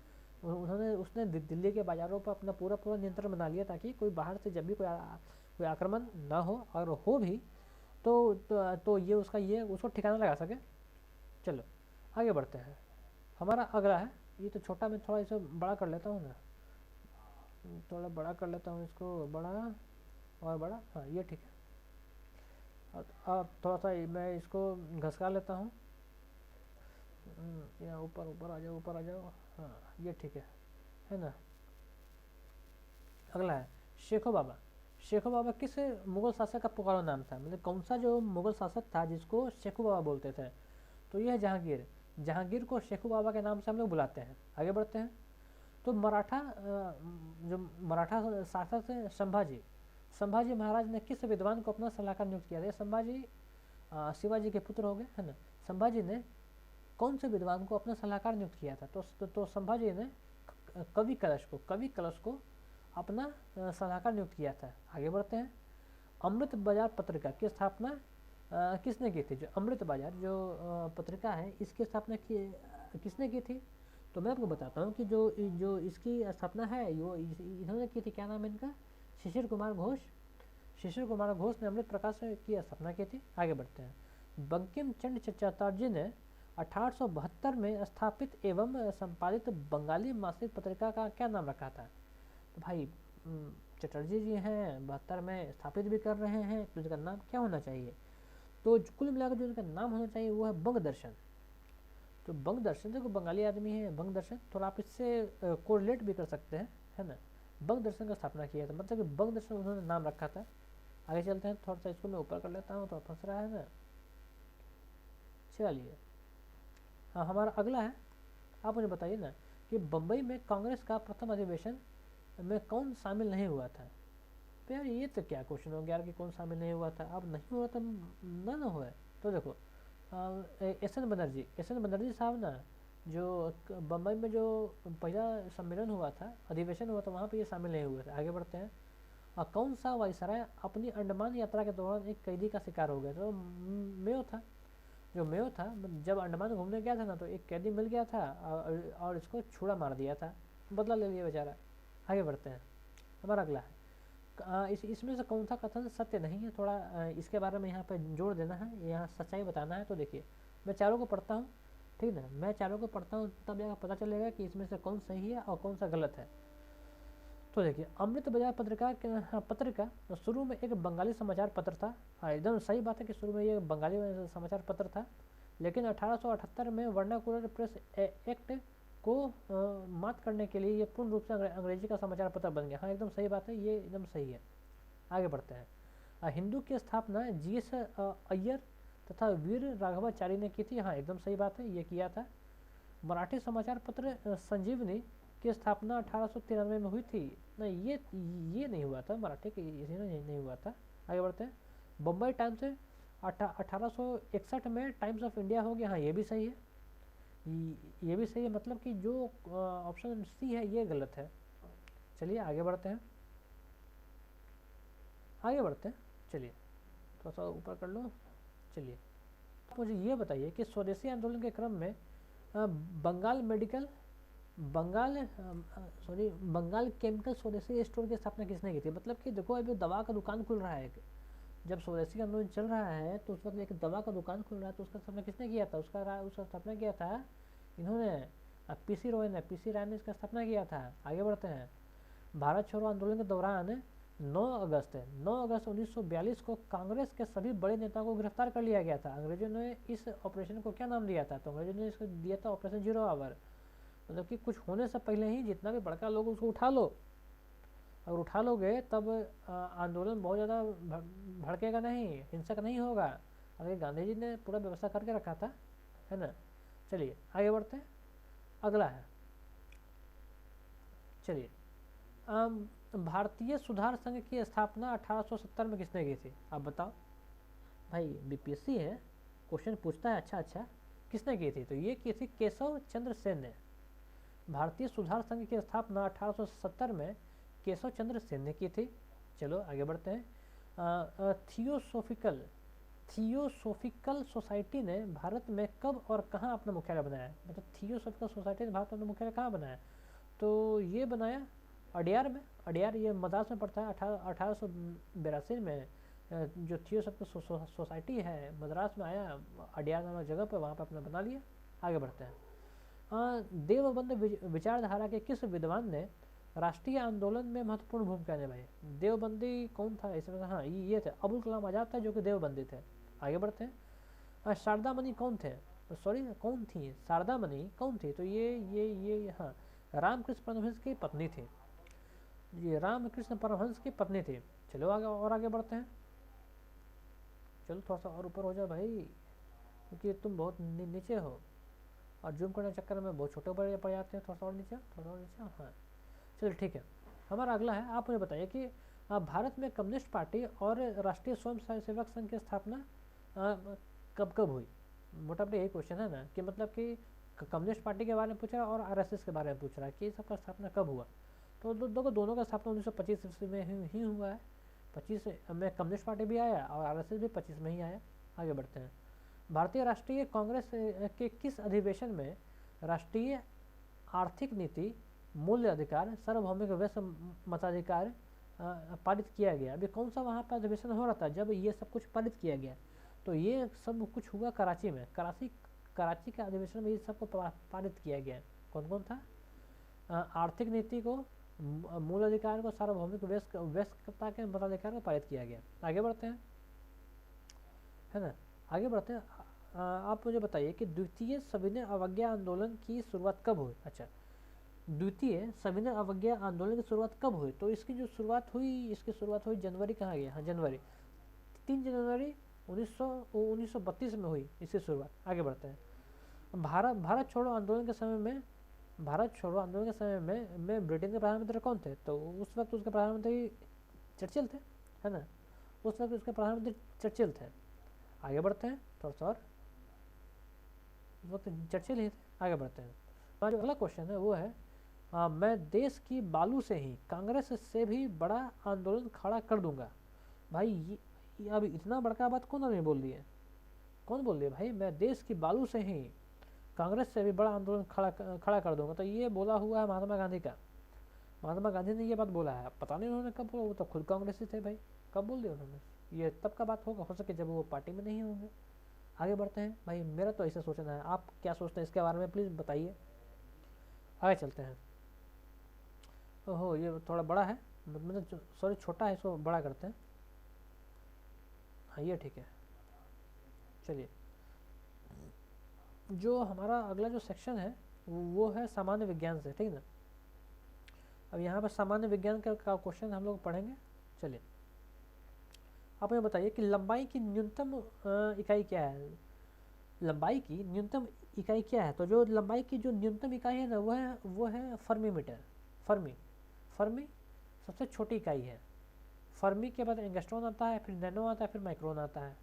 उसने दिल्ली के बाज़ारों पर अपना पूरा नियंत्रण बना लिया, ताकि कोई बाहर से जब भी कोई आक्रमण ना हो, और हो भी तो ये उसको ठिकाना लगा सके। चलो आगे बढ़ते हैं, हमारा अगला है, ये तो छोटा, मैं थोड़ा इसे बड़ा कर लेता हूँ ना, थोड़ा बड़ा कर लेता हूँ इसको, बड़ा और बड़ा, हाँ ये ठीक है। अब थोड़ा सा मैं इसको घसका लेता हूँ, यहाँ ऊपर ऊपर आ जाओ, ऊपर आ जाओ, हाँ ये ठीक है ना। अगला है शेखो बाबा, शेखो बाबा किस मुगल शासक का पुकारा नाम था? मतलब कौन सा जो मुगल शासक था जिसको शेखो बाबा बोलते थे? तो यह है जहांगीर, जहांगीर को शेखो बाबा के नाम से हम लोग बुलाते हैं। आगे बढ़ते हैं, तो जो मराठा शासक थे संभाजी, संभाजी महाराज ने किस विद्वान को अपना सलाहकार नियुक्त किया था? संभाजी शिवाजी के पुत्र हो गए, है ना। संभाजी ने कौन से विद्वान को अपना सलाहकार नियुक्त किया था? तो संभाजी ने कवि कलश को अपना सलाहकार नियुक्त किया था। आगे बढ़ते हैं, अमृत बाजार पत्रिका की स्थापना किसने की थी? जो अमृत बाजार जो पत्रिका है, इसकी स्थापना किसने की थी? तो मैं आपको बताता हूँ कि जो इसकी स्थापना है वो इन्होंने की थी, क्या नाम है इनका, शिशिर कुमार घोष, शिशिर कुमार घोष ने अमृत प्रकाश की स्थापना की थी। आगे बढ़ते हैं, बंकिम चंद्र चटर्जी ने 1872 में स्थापित एवं संपादित बंगाली मासिक पत्रिका का क्या नाम रखा था? तो भाई चटर्जी जी हैं 72 में स्थापित भी कर रहे हैं, तो इनका नाम क्या होना चाहिए? तो कुल मिलाकर जो इनका नाम होना चाहिए वो है बंग दर्शन। तो बंग दर्शन, देखो बंगाली आदमी है, बंग दर्शन, थोड़ा आप इससे कोरिलेट भी कर सकते हैं, है ना। बंग दर्शन का स्थापना किया था, मतलब कि बंग दर्शन उन्होंने नाम रखा था। आगे चलते हैं, थोड़ा सा इसको मैं ऊपर कर लेता हूँ, तो फंस रहा है ना, चलिए। हाँ हमारा अगला है, आप मुझे बताइए ना कि बम्बई में कांग्रेस का प्रथम अधिवेशन में कौन शामिल नहीं हुआ था? तो यार ये तो क्या क्वेश्चन हो गया यार कि कौन शामिल नहीं हुआ था? अब नहीं हुआ तो ना हुआ है। तो देखो एस एन बनर्जी साहब ना, जो बम्बई में जो पहला सम्मेलन हुआ था, अधिवेशन हुआ था, वहाँ पे ये शामिल नहीं हुए थे। आगे बढ़ते हैं। कौन सा वायसराय अपनी अंडमान यात्रा के दौरान एक कैदी का शिकार हो गया? तो मेयो था। जो मेयो था जब अंडमान घूमने गया था ना, तो एक कैदी मिल गया था और इसको छुरा मार दिया था, बदला ले लिया बेचारा। आगे बढ़ते हैं। हमारा अगला है इसमें से कौन सा कथन सत्य नहीं है? थोड़ा इसके बारे में यहाँ पे जोड़ देना है, यहाँ सच्चाई बताना है। तो देखिए मैं चारों को पढ़ता हूँ, ठीक ना, मैं चारों को पढ़ता हूँ, तब जाकर पता चलेगा कि इसमें से कौन सही है और कौन सा गलत है। तो देखिए अमृत बाजार पत्रिका तो शुरू में एक बंगाली समाचार पत्र था। हाँ एकदम सही बात है कि शुरू में ये बंगाली समाचार पत्र था, लेकिन 1878 में वर्नाकुलर प्रेस एक्ट को मात करने के लिए ये पूर्ण रूप से अंग्रेजी का समाचार पत्र बन गया। हाँ एकदम सही बात है, ये एकदम सही है। आगे बढ़ते हैं। हिंदू की स्थापना GS अय्यर तथा वीर राघवाचारी ने की थी। हाँ एकदम सही बात है, ये किया था। मराठी समाचार पत्र संजीवनी की स्थापना 1893 में हुई थी। नहीं ये नहीं हुआ था, मराठी की इसी में नहीं हुआ था। आगे बढ़ते हैं। बम्बई टाइम्स 1861 में टाइम्स ऑफ इंडिया हो गया। हाँ ये भी सही है, ये भी सही है, मतलब कि जो ऑप्शन सी है ये गलत है। चलिए आगे बढ़ते हैं, चलिए थोड़ा सा ऊपर कर लो। चलिए मुझे ये बताइए कि स्वदेशी आंदोलन के क्रम में बंगाल केमिकल स्वदेशी स्टोर की स्थापना किसने की थी? मतलब कि देखो अभी दवा का दुकान खुल रहा है, जब स्वदेशी आंदोलन चल रहा है तो उस वक्त एक दवा का दुकान खुल रहा है, तो उसका स्थापना किसने किया था? उसका स्थापना किया था इन्होंने, पीसी राय ने इसका स्थापना किया था। आगे बढ़ते हैं। भारत छोड़ो आंदोलन के दौरान 9 अगस्त 1942 को कांग्रेस के सभी बड़े नेताओं को गिरफ्तार कर लिया गया था। अंग्रेजों ने इस ऑपरेशन को क्या नाम दिया था? तो अंग्रेजों ने इसको दिया था ऑपरेशन 0 आवर। मतलब कि कुछ होने से पहले ही जितना भी बड़का लोग उसको उठा लो, अगर उठा लोगे तब आंदोलन बहुत ज़्यादा भड़केगा नहीं, हिंसक नहीं होगा। अगर गांधी जी ने पूरा व्यवस्था करके रखा था, है ना। चलिए आगे बढ़ते हैं। अगला है, चलिए भारतीय सुधार संघ की स्थापना 1870 में किसने की थी? आप बताओ भाई, बीपीएससी है, क्वेश्चन पूछता है। अच्छा किसने की थी? तो ये की थी केशव चंद्र सेन ने। भारतीय सुधार संघ की स्थापना 1870 में केशव चंद्र सेन ने की थी। चलो आगे बढ़ते हैं। थियोसोफिकल सोसाइटी ने भारत में कब और कहाँ अपना मुख्यालय बनाया? मतलब थियोसोफिकल सोसाइटी ने भारत में मुख्यालय कहाँ बनाया? तो ये बनाया अडियार में। अडियार ये मद्रास में पड़ता है। 1882 में जो थियोसोफिकल सोसाइटी है मद्रास में आया, अडियार नामक जगह पर, वहाँ पर अपना बना लिया। आगे बढ़ते हैं। देवबंद विचारधारा के किस विद्वान ने राष्ट्रीय आंदोलन में महत्वपूर्ण भूमिका निभाई? देवबंदी कौन था इसमें? हाँ ये थे, अबुल कलाम आजाद था जो कि देवबंदी थे। आगे बढ़ते हैं। शारदा मणि कौन थे? कौन थी? शारदा मणि कौन थी? तो ये हाँ रामकृष्ण परमहंस की पत्नी थी। ये रामकृष्ण परमहंस की पत्नी थी। चलो आगे बढ़ते हैं। चलो थोड़ा सा और ऊपर हो जाओ भाई, क्योंकि तुम बहुत नीचे हो और जूम करने के चक्कर में बहुत छोटे पड़ जाते हैं। थोड़ा सा और नीचे। हाँ चलो ठीक है। हमारा अगला है, आप मुझे बताइए कि भारत में कम्युनिस्ट पार्टी और राष्ट्रीय स्वयं सेवक संघ की स्थापना कब हुई? मोटा मोटी यही क्वेश्चन है ना, कि मतलब कि कम्युनिस्ट पार्टी के बारे में पूछ रहा है और आरएसएस के बारे में पूछ रहा है कि सबका स्थापना कब हुआ। तो दोनों का स्थापना 1925 ईस्वी में ही हुआ है। 25 में कम्युनिस्ट पार्टी भी आया और आरएसएस भी 25 में ही आया। आगे बढ़ते हैं। भारतीय राष्ट्रीय कांग्रेस के किस अधिवेशन में राष्ट्रीय आर्थिक नीति, मूल्य अधिकार, सार्वभौमिक वैश्य मताधिकार पारित किया गया? अभी कौन सा वहाँ पर अधिवेशन हो रहा था जब ये सब कुछ पारित किया गया? तो ये सब कुछ हुआ कराची में। कराची के अधिवेशन में ये सबको पारित किया गया। कौन था? आर्थिक नीति को, मूल अधिकार को, सार्वभौमिक वैश्यता के मताधिकार को पारित किया गया। आगे बढ़ते हैं, है ना। आगे बढ़ते हैं। आप मुझे बताइए कि द्वितीय सविनय अवज्ञा आंदोलन की शुरुआत कब हुई? अच्छा, द्वितीय सविनय अवज्ञा आंदोलन की शुरुआत कब हुई? तो इसकी शुरुआत हुई जनवरी, कहाँ गया? हाँ जनवरी, 3 जनवरी 1932 में हुई इसकी शुरुआत। आगे बढ़ते हैं। भारत छोड़ो आंदोलन के समय में भारत छोड़ो आंदोलन के समय में ब्रिटेन के प्रधानमंत्री कौन थे? तो उस वक्त उसके प्रधानमंत्री चर्चिल थे, है ना। उस वक्त उसके प्रधानमंत्री चर्चिल थे। आगे बढ़ते हैं थोड़ा सा और, उस वक्त चर्चिल ही थे। आगे बढ़ते हैं। हमारा जो अगला क्वेश्चन है वो है मैं देश की बालू से ही कांग्रेस से भी बड़ा आंदोलन खड़ा कर दूंगा। भाई ये अब इतना बड़का बात कौन आदमी बोल दिए? कौन बोल दिया भाई मैं देश की बालू से ही कांग्रेस से भी बड़ा आंदोलन खड़ा कर दूंगा? तो ये बोला हुआ है महात्मा गांधी का। महात्मा गांधी ने ये बात बोला है, पता नहीं उन्होंने कब बोला, वो तो खुद कांग्रेसी थे भाई, कब बोल दिया उन्होंने? ये तब का बात होगा, हो सके जब वो पार्टी में नहीं होंगे। आगे बढ़ते हैं भाई, मेरा तो ऐसा सोचना है, आप क्या सोचते हैं इसके बारे में प्लीज़ बताइए। आगे चलते हैं। ओहो ये थोड़ा बड़ा है, मतलब सॉरी छोटा है, इसको बड़ा करते हैं। हाँ ये ठीक है। चलिए, जो हमारा अगला जो सेक्शन है वो है सामान्य विज्ञान से, ठीक ना। अब यहाँ पर सामान्य विज्ञान का क्वेश्चन हम लोग पढ़ेंगे। चलिए, आप मुझे बताइए कि लंबाई की न्यूनतम इकाई क्या है? लंबाई की न्यूनतम इकाई क्या है? तो जो लंबाई की जो न्यूनतम इकाई है ना वो है फर्मी मीटर। फर्मी सबसे छोटी इकाई है। फर्मी के बाद एंगस्ट्रॉन आता है, फिर नैनो आता है, फिर माइक्रोन आता है।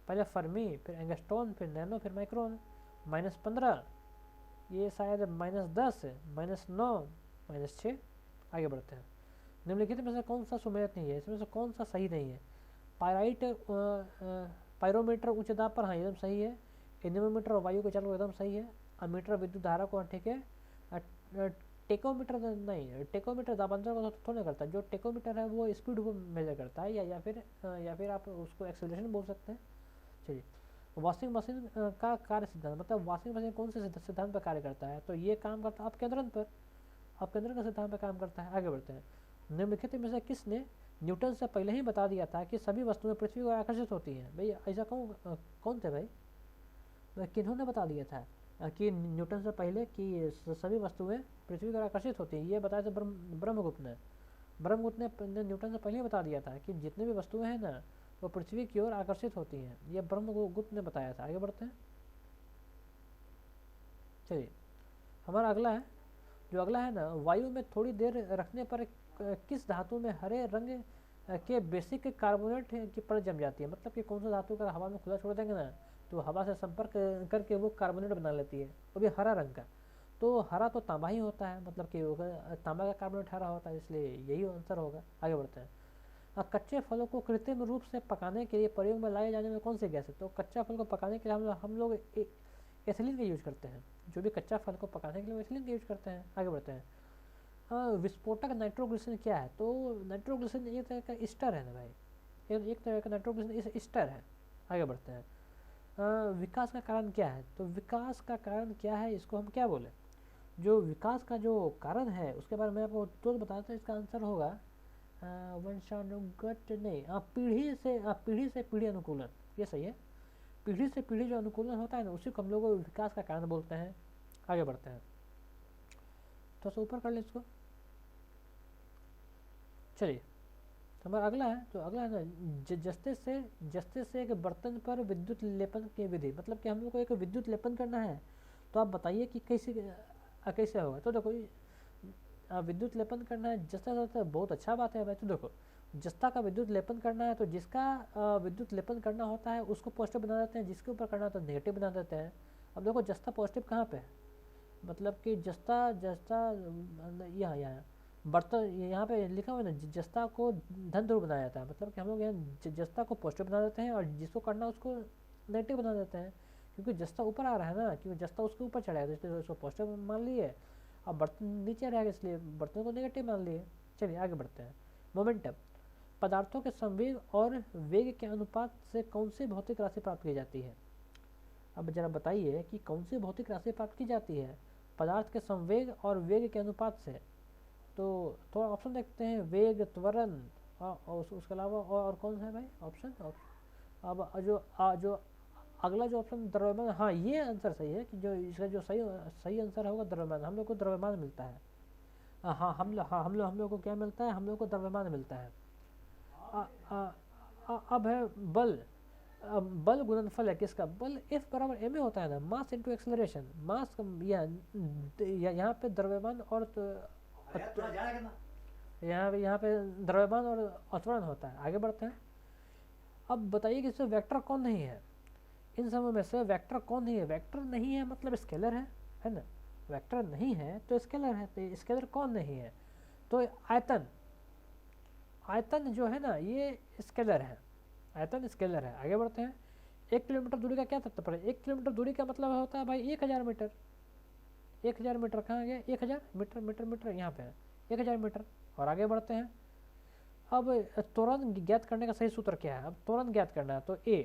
पहले फर्मी, फिर एंगस्ट्रॉन, फिर नैनो, फिर माइक्रोन। -15, ये शायद -10, -9, -6। आगे बढ़ते हैं। निम्नलिखित में से कौन सा सुमेलित नहीं है? इसमें से कौन सा सही नहीं है? पायरोमीटर उच्च दाब पर, हाँ एकदम सही है। एनेमोमीटर वायु के चाल को एकदम सही है। अमीटर विद्युत धारा को, ठीक है। टेकोमीटर नहीं, टेकोमीटर दाबांतर को थोड़ा करता है। जो टेकोमीटर है वो स्पीड को मेजर करता है, या फिर आप उसको एक्सेलरेशन बोल सकते हैं। चलिए, वॉशिंग मशीन का कार्य सिद्धांत, मतलब वॉशिंग मशीन कौन से सिद्धांत पर कार्य करता है? तो ये काम करता है अपकेंद्रन पर, अपकेंद्रन का सिद्धांत पर काम करता है। आगे बढ़ते हैं। निम्नलिखित में से किसने न्यूटन से पहले ही बता दिया था कि सभी वस्तुएं पृथ्वी को आकर्षित होती हैं? भाई ऐसा कौन थे भाई? किन्होंने बता दिया था कि न्यूटन से पहले कि सभी वस्तुएं पृथ्वी की ओर आकर्षित होती हैं? ये बताया था ब्रह्मगुप्त ने। ब्रह्मगुप्त ने न्यूटन से पहले ही बता दिया था कि जितनी भी वस्तुएं हैं ना वो पृथ्वी की ओर आकर्षित होती हैं। ये ब्रह्मगुप्त ने बताया था। आगे बढ़ते हैं। चलिए, हमारा अगला है, जो अगला है ना, वायु में थोड़ी देर रखने पर किस धातु में हरे रंग के बेसिक कार्बोनेट की परत जम जाती है? मतलब कि कौन सा धातु का हवा में खुला छोड़ देंगे ना तो हवा से संपर्क करके वो कार्बोनेट बना लेती है, वो भी हरा रंग का। तो हरा तो तांबा ही होता है, मतलब कि तांबा का कार्बोनेट हरा होता है, इसलिए यही आंसर होगा। आगे बढ़ते हैं। कच्चे फलों को कृत्रिम रूप से पकाने के लिए प्रयोग में लाए जाने में कौन सी गैस है? तो कच्चा फल को पकाने के लिए हम लोग एथिलीन का यूज करते हैं। जो भी कच्चा फल को पकाने के लिए एथिलीन का यूज करते हैं। आगे बढ़ते हैं। विस्फोटक नाइट्रोग्लिसरीन क्या है? तो नाइट्रोग्लिसरीन एक तरह का ईस्टर है ना भाई, एक तरह का नाइट्रोग्लिसरीन ईस्टर है। आगे बढ़ते हैं। विकास का कारण क्या है? तो विकास का कारण क्या है, इसको हम क्या बोले? जो विकास का जो कारण है उसके बारे में आपको तुरंत बताते हैं। इसका आंसर होगा वंशानुगत नहीं, पीढ़ी से पीढ़ी अनुकूलन, ये सही है। पीढ़ी से पीढ़ी जो अनुकूलन होता है ना उसी को हम लोग विकास का कारण बोलते हैं। आगे बढ़ते हैं, थोड़ा सा ऊपर कर ले इसको। चलिए, तो हमारा अगला है, तो अगला है ना, जस्ते से एक बर्तन पर विद्युत लेपन की विधि। मतलब कि हम लोग को एक विद्युत लेपन करना है, तो आप बताइए कि कैसे होगा? तो देखो, विद्युत लेपन करना है जस्ता से, बहुत अच्छा बात है भाई। तो देखो, जस्ता का विद्युत लेपन करना है तो जिसका विद्युत लेपन करना होता है उसको पॉजिटिव बना देते हैं, जिसके ऊपर करना होता है नेगेटिव बना देते हैं। अब देखो, जस्ता पॉजिटिव कहाँ पे है? मतलब कि जस्ता यहाँ बर्तन, यहाँ पे लिखा हुआ है ना, जस्ता को धन ध्रुव बनाया जाता है। मतलब कि हम लोग यहाँ जस्ता को पॉजिटिव बना देते हैं और जिसको करना है उसको नेगेटिव बना देते हैं, क्योंकि जस्ता ऊपर आ रहा है ना, क्योंकि जस्ता उसके ऊपर चढ़ा है तो इसलिए उसको पॉजिटिव मान लिए। अब बर्तन नीचे रहेगा इसलिए बर्तन को नेगेटिव मान लिए। चलिए आगे बढ़ते हैं। मोमेंटम, पदार्थों के संवेग और वेग के अनुपात से कौन सी भौतिक राशि प्राप्त की जाती है? अब जरा बताइए कि कौन सी भौतिक राशि प्राप्त की जाती है पदार्थ के संवेग और वेग के अनुपात से? तो थोड़ा ऑप्शन देखते हैं। वेग, त्वरण, और उसके अलावा और कौन सा है भाई ऑप्शन? अब जो अगला जो ऑप्शन द्रव्यमान, हाँ ये आंसर सही है कि जो इसका जो सही आंसर होगा द्रव्यमान। हम लोग को द्रव्यमान मिलता है। हाँ हम लोग को क्या मिलता है? हम लोग को द्रव्यमान मिलता है। अब है बल। अब बल गुणनफल है किसका, बल F बराबर ma होता है ना, मास इंटू एक्सेलरेशन। मास यहाँ पे द्रव्यमान और यहाँ पे द्रव्यमान और अत्वरण होता है। आगे बढ़ते हैं। अब बताइए कि इसमें वेक्टर कौन नहीं है, इन समूह में से वेक्टर कौन नहीं है। वेक्टर नहीं है मतलब स्केलर है ना, वेक्टर नहीं है तो स्केलर है, तो स्केलर कौन नहीं है, तो आयतन, आयतन जो है ना ये स्केलर है, आयतन स्केलर है। आगे बढ़ते हैं। 1 किलोमीटर दूरी का क्या तात्पर्य है, 1 किलोमीटर दूरी का मतलब होता है भाई 1000 मीटर। 1000 मीटर कहाँ गया, 1000 मीटर, मीटर मीटर यहाँ पे है 1000 मीटर। और आगे बढ़ते हैं। अब त्वरण ज्ञात करने का सही सूत्र क्या है, अब त्वरण ज्ञात करना है तो ए,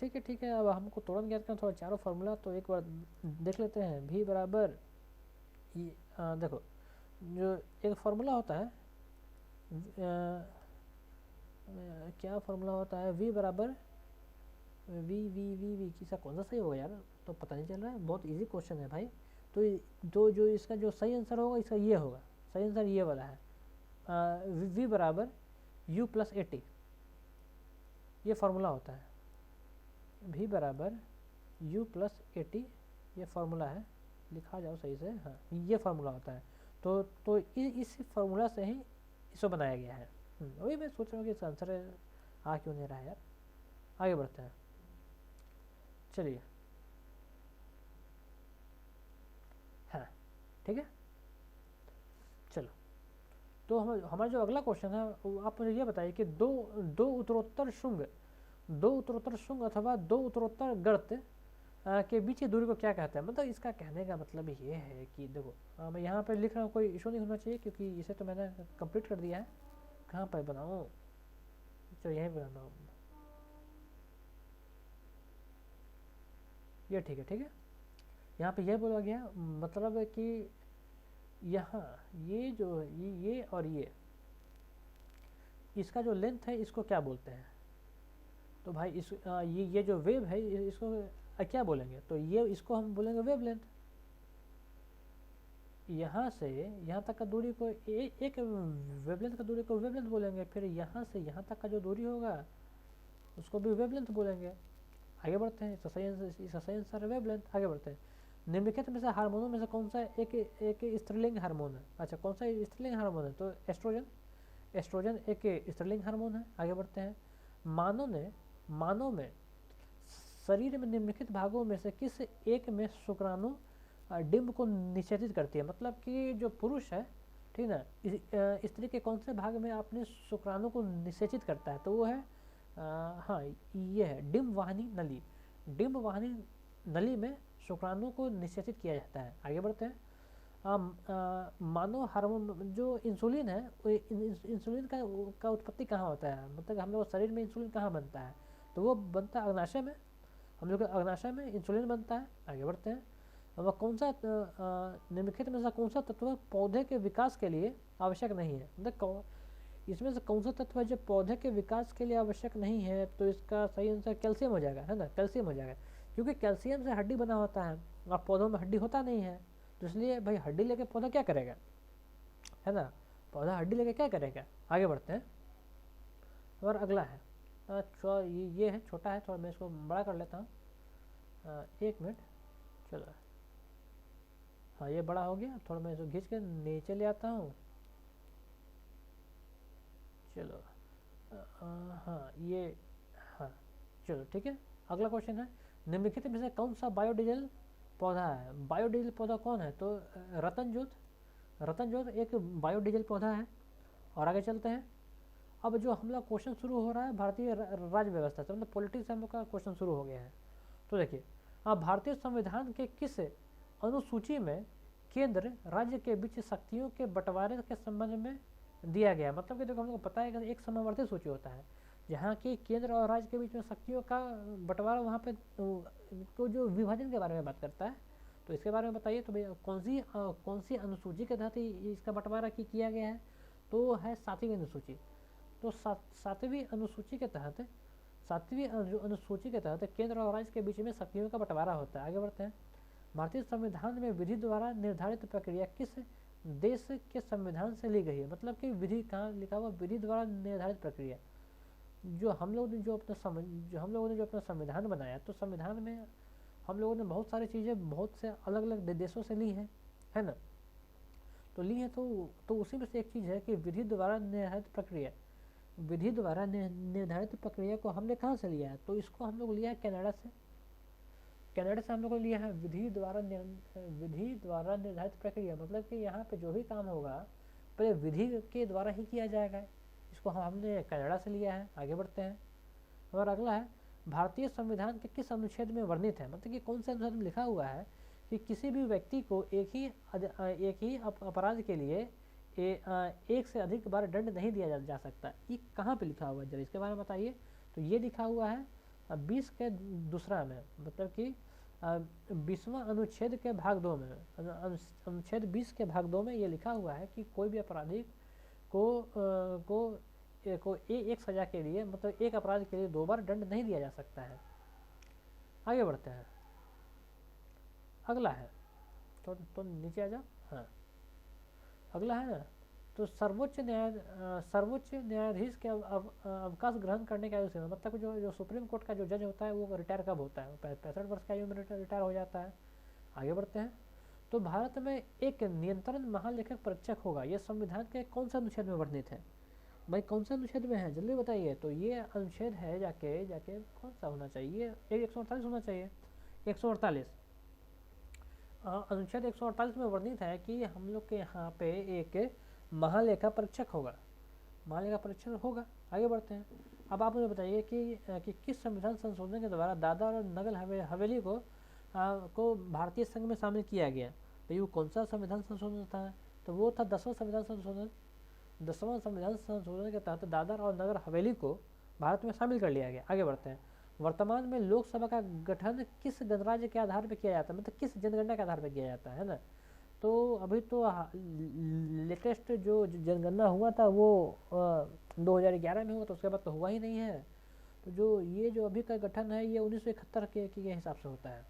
ठीक है। अब हमको त्वरण ज्ञात करना, थोड़ा चारों फार्मूला तो एक बार देख लेते हैं। v बराबर देखो जो एक फार्मूला होता है क्या फार्मूला होता है, v बराबर वी किसा कौन सा सही होगा यार, तो पता नहीं चल रहा है। बहुत इजी क्वेश्चन है भाई। तो जो इसका जो सही आंसर होगा इसका ये होगा, सही आंसर ये वाला है। v बराबर u प्लस 80, ये फार्मूला होता है। v बराबर u प्लस 80 ये फार्मूला है, लिखा जाओ सही से, हाँ ये फार्मूला होता है। तो इस फार्मूला से ही इसको बनाया गया है। वही मैं सोच रहा हूँ कि इसका आंसर आ क्यों नहीं रहा है यार। आगे बढ़ते हैं, चलिए। हाँ ठीक है, चलो। तो हमारा जो अगला क्वेश्चन है आप मुझे ये बताइए कि दो उत्तरोत्तर शुंग अथवा दो उत्तरोत्तर गर्त के बीच की दूरी को क्या कहते हैं। मतलब इसका कहने का मतलब ये है कि देखो मैं यहाँ पे लिख रहा हूँ, कोई इशू नहीं होना चाहिए क्योंकि इसे तो मैंने कंप्लीट कर दिया है। कहाँ पर बनाऊँ, चलो यहीं पर बनाऊँ, ये ठीक है। यहाँ पे ये बोला गया मतलब कि यहाँ ये जो ये और ये इसका जो लेंथ है इसको क्या बोलते हैं। तो भाई ये जो वेव है इसको क्या बोलेंगे, तो ये इसको हम बोलेंगे वेव लेंथ। यहाँ से यहाँ तक का दूरी को एक वेवलेंथ का दूरी को वेवलेंथ बोलेंगे। फिर यहाँ से यहाँ तक का जो दूरी होगा उसको भी वेवलेंथ बोलेंगे। आगे बढ़ते हैं, इसका सही आंसर है वेवलेंथ। आगे बढ़ते हैं। निम्नलिखित में से हार्मोनों में से कौन सा एक स्त्रीलिंग हार्मोन है। अच्छा, कौन सा स्त्रीलिंग हार्मोन है, तो एस्ट्रोजन एक स्त्रीलिंग हार्मोन है। आगे बढ़ते हैं। मानव में शरीर में निम्नलिखित भागों में से किस एक में शुक्राणु डिंब को निषेधित करती है। मतलब कि जो पुरुष है, ठीक ना, स्त्री के कौन से भाग में अपने शुक्राणु को निषेचित करता है, तो वो है हाँ ये है डिंब वाहिनी नली। डिंब वाहिनी नली में शुक्राणु को निषेचित किया जाता है। आगे बढ़ते हैं। मानव हार्मोन जो इंसुलिन है, इंसुलिन का उत्पत्ति कहाँ होता है, मतलब हम लोग शरीर में इंसुलिन कहाँ बनता है, तो वो बनता है अग्नाशय में। हम लोग अग्नाशय में इंसुलिन बनता है। आगे बढ़ते हैं। वह कौन सा निम्नलिखित में से कौन सा तत्व पौधे के विकास के लिए आवश्यक नहीं है। मतलब इसमें से कौन सा तत्व है जो पौधे के विकास के लिए आवश्यक नहीं है, तो इसका सही आंसर कैल्शियम हो जाएगा, है ना, कैल्शियम हो जाएगा। क्योंकि कैल्शियम से हड्डी बना होता है और पौधों में हड्डी होता नहीं है, तो इसलिए भाई हड्डी लेके पौधा क्या करेगा, है ना, पौधा हड्डी लेके क्या करेगा। आगे बढ़ते हैं। और अगला है ये है, छोटा है थोड़ा, मैं इसको बड़ा कर लेता हूँ। 1 मिनट, चलो। हाँ ये बड़ा हो गया, थोड़ा मैं इसको खींच के नीचे ले आता हूँ। चलो हाँ ये, हाँ चलो ठीक है। अगला क्वेश्चन है, निम्नलिखित में से कौन सा बायोडीजल पौधा है। बायोडीजल पौधा कौन है, तो रतनजोत एक बायोडीजल पौधा है। और आगे चलते हैं। अब जो हम लोग क्वेश्चन शुरू हो रहा है भारतीय राज्य व्यवस्था से, मतलब पॉलिटिक्स हम लोग का क्वेश्चन शुरू हो गया है। तो देखिए, भारतीय संविधान के किस अनुसूची में केंद्र राज्य के बीच शक्तियों के बंटवारे के संबंध में दिया गया। मतलब कि देखो हम लोग को पता है कि एक समवर्ती सूची होता है जहाँ की केंद्र और राज्य के बीच में शक्तियों का बंटवारा, वहाँ पे तो जो विभाजन के बारे में बात करता है, तो इसके बारे में बताइए। तो भैया कौन सी अनुसूची के तहत इसका बंटवारा किया गया है, तो है 7वीं अनुसूची। तो 7वीं अनुसूची के तहत केंद्र और राज्य के बीच में शक्तियों का बंटवारा होता है। आगे बढ़ते हैं। भारतीय संविधान में विधि द्वारा निर्धारित प्रक्रिया किस देश के संविधान से ली गई है। मतलब कि विधि कहाँ लिखा हुआ, विधि द्वारा निर्धारित प्रक्रिया, जो हम लोगों ने जो अपना संविधान बनाया, तो संविधान में हम लोगों ने बहुत सारी चीज़ें बहुत से अलग अलग देशों से ली हैं, है ना। तो ली है, तो उसी में से एक चीज़ है कि विधि द्वारा निर्धारित प्रक्रिया। विधि द्वारा निर्धारित प्रक्रिया को हमने कहाँ से लिया है, तो इसको हम लोग लिया है कनाडा से। कनाडा से हम लोग को लिया है विधि द्वारा निर्धारित प्रक्रिया, मतलब कि यहाँ पे जो भी काम होगा पहले विधि के द्वारा ही किया जाएगा। इसको हमने कनाडा से लिया है। आगे बढ़ते हैं। हमारा अगला है, भारतीय संविधान के किस अनुच्छेद में वर्णित है, मतलब कि कौन से अनुच्छेद में लिखा हुआ है कि किसी भी व्यक्ति को एक ही अपराध के लिए एक से अधिक बार दंड नहीं दिया जा सकता। ये कहाँ पे लिखा हुआ है, जरा इसके बारे में बताइए। तो ये लिखा हुआ है 20 के दूसरा में, मतलब कि 20वां अनुच्छेद के भाग 2 में, अनुच्छेद 20 के भाग 2 में ये लिखा हुआ है कि कोई भी अपराधी को एक सजा के लिए, मतलब एक अपराध के लिए 2 बार दंड नहीं दिया जा सकता है। आगे बढ़ते हैं। अगला है, तो नीचे आ जाओ। हाँ, अगला है ना, तो सर्वोच्च न्यायाधीश के अवकाश ग्रहण करने का आयु सीमा, मतलब जो सुप्रीम कोर्ट का जो जज होता है वो रिटायर कब होता है, 65 वर्ष की आयु में रिटायर हो जाता है। आगे बढ़ते हैं। तो भारत में एक नियंत्रण महालेखक परीक्षक होगा, यह संविधान के कौन सा अनुच्छेद में वर्णित है। भाई कौन सा अनुच्छेद में है, जल्दी बताइए। तो ये अनुच्छेद है जाके कौन सा होना चाहिए, 148 होना चाहिए। 148 अनुच्छेद 148 में वर्णित है कि हम लोग के यहाँ पे एक महालेखा परीक्षक होगा, महालेखा परीक्षक होगा। आगे बढ़ते हैं। अब आप मुझे बताइए कि किस संविधान संशोधन के द्वारा दादर और नगर हवेली को भारतीय संघ में शामिल किया गया। भाई वो कौन सा संविधान संशोधन था, तो वो था 10वां संविधान संशोधन। 10वां संविधान संशोधन के तहत दादर और नगर हवेली को भारत में शामिल कर लिया गया। आगे बढ़ते हैं। वर्तमान में लोकसभा का गठन किस गणराज्य के आधार पर किया जाता है, मतलब किस जनगणना के आधार पर किया जाता है ना। तो अभी तो लेटेस्ट जो जनगणना हुआ था वो 2011 में हुआ, तो उसके बाद तो हुआ ही नहीं है। तो जो अभी का गठन है ये 1971 के हिसाब से होता है।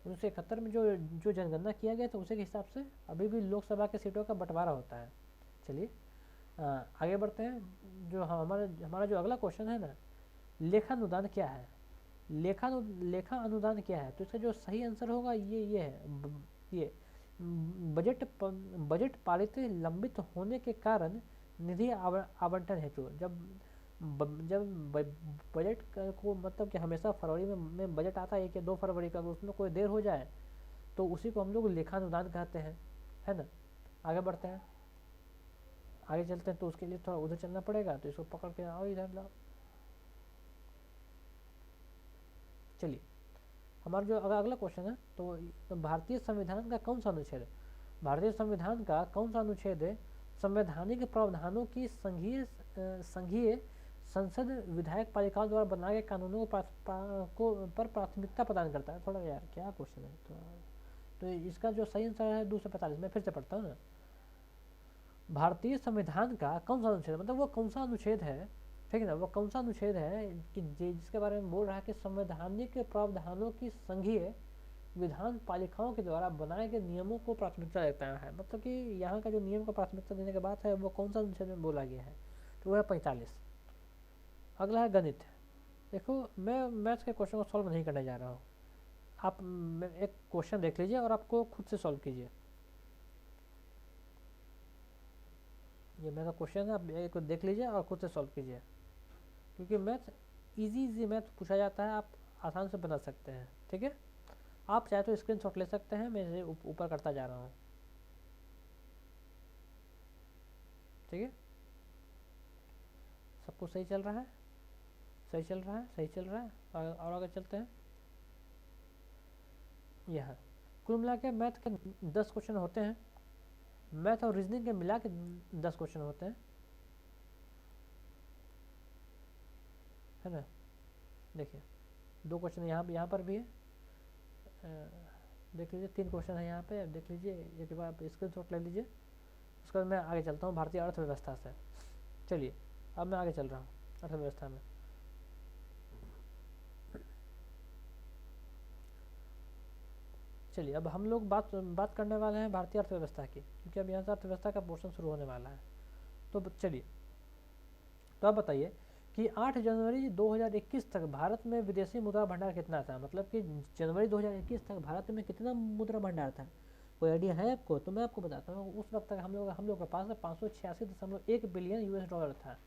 1971 में जो जनगणना किया गया था उसी के हिसाब से अभी भी लोकसभा के सीटों का बंटवारा होता है। चलिए आगे बढ़ते हैं। जो हमारा जो अगला क्वेश्चन है ना, लेखा अनुदान क्या है। लेखा अनुदान क्या है, तो इसका जो सही आंसर होगा ये है, ये बजट पारित लंबित होने के कारण निधि आवंटन हेतु। जब बजट को, मतलब कि हमेशा फरवरी में बजट आता है 1 या 2 फरवरी का, उसमें कोई देर हो जाए तो उसी को हम लोग लेखा अनुदान कहते हैं, है ना। आगे बढ़ते हैं, आगे चलते हैं। तो उसके लिए थोड़ा उधर चलना पड़ेगा, तो इसको पकड़ के आओ इधर लाओ। चलिए हमारा जो अगला क्वेश्चन है, तो भारतीय संविधान का कौन सा अनुच्छेद है, भारतीय संविधान का कौन सा अनुच्छेद है संवैधानिक प्रावधानों की संघीय संसद विधायक पालिकाओं द्वारा बनाए गए कानूनों पर प्राथमिकता प्रदान करता है। थोड़ा यार क्या क्वेश्चन है, तो इसका जो सही आंसर है 245। मैं फिर से पढ़ता हूँ ना। भारतीय संविधान का कौन सा अनुच्छेद, मतलब वो कौन सा अनुच्छेद है, ठीक है ना, वो कौन सा अनुच्छेद है कि जिसके बारे में बोल रहा है कि संवैधानिक प्रावधानों की संघीय विधान पालिकाओं के द्वारा बनाए गए नियमों को प्राथमिकता देता है। मतलब कि यहाँ का जो नियम को प्राथमिकता देने के बात है वो कौन सा अनुच्छेद में बोला गया है, तो वह है 45। अगला है गणित। देखो मैं मैथ्स के क्वेश्चन को सॉल्व नहीं करने जा रहा हूँ, आप एक क्वेश्चन देख लीजिए और आपको खुद से सॉल्व कीजिए। ये मेरा क्वेश्चन है, आप एक देख लीजिए और खुद से सॉल्व कीजिए, क्योंकि मैथ इजी मैथ पूछा जाता है, आप आसान से बना सकते हैं। ठीक है, आप चाहे तो स्क्रीनशॉट ले सकते हैं, मैं इसे ऊपर करता जा रहा हूँ। ठीक है, सब कुछ सही चल रहा है, सही चल रहा है, सही चल रहा है। और आगे चलते हैं। यह कुल मिला के मैथ के 10 क्वेश्चन होते हैं, मैथ और रीजनिंग के मिला के 10 क्वेश्चन होते हैं, है ना। देखिए 2 क्वेश्चन यहाँ पर भी है, देख लीजिए 3 क्वेश्चन है यहाँ पे, देख लीजिए। एक बार आप स्क्रीनशॉट ले लीजिए। उसके बाद मैं आगे चलता हूँ भारतीय अर्थव्यवस्था से। चलिए अब मैं आगे चल रहा हूँ अर्थव्यवस्था में। चलिए अब हम लोग बात करने वाले हैं भारतीय अर्थव्यवस्था की, क्योंकि अब यहाँ से अर्थव्यवस्था का पोर्शन शुरू होने वाला है। तो चलिए, तो आप बताइए कि 8 जनवरी 2021 तक भारत में विदेशी मुद्रा भंडार कितना था, मतलब कि जनवरी 2021 तक भारत में कितना मुद्रा भंडार था, कोई आइडिया है आपको? तो मैं आपको बताता हूँ, उस वक्त तक हम लोग के पास 586.1 बिलियन यूएस डॉलर था।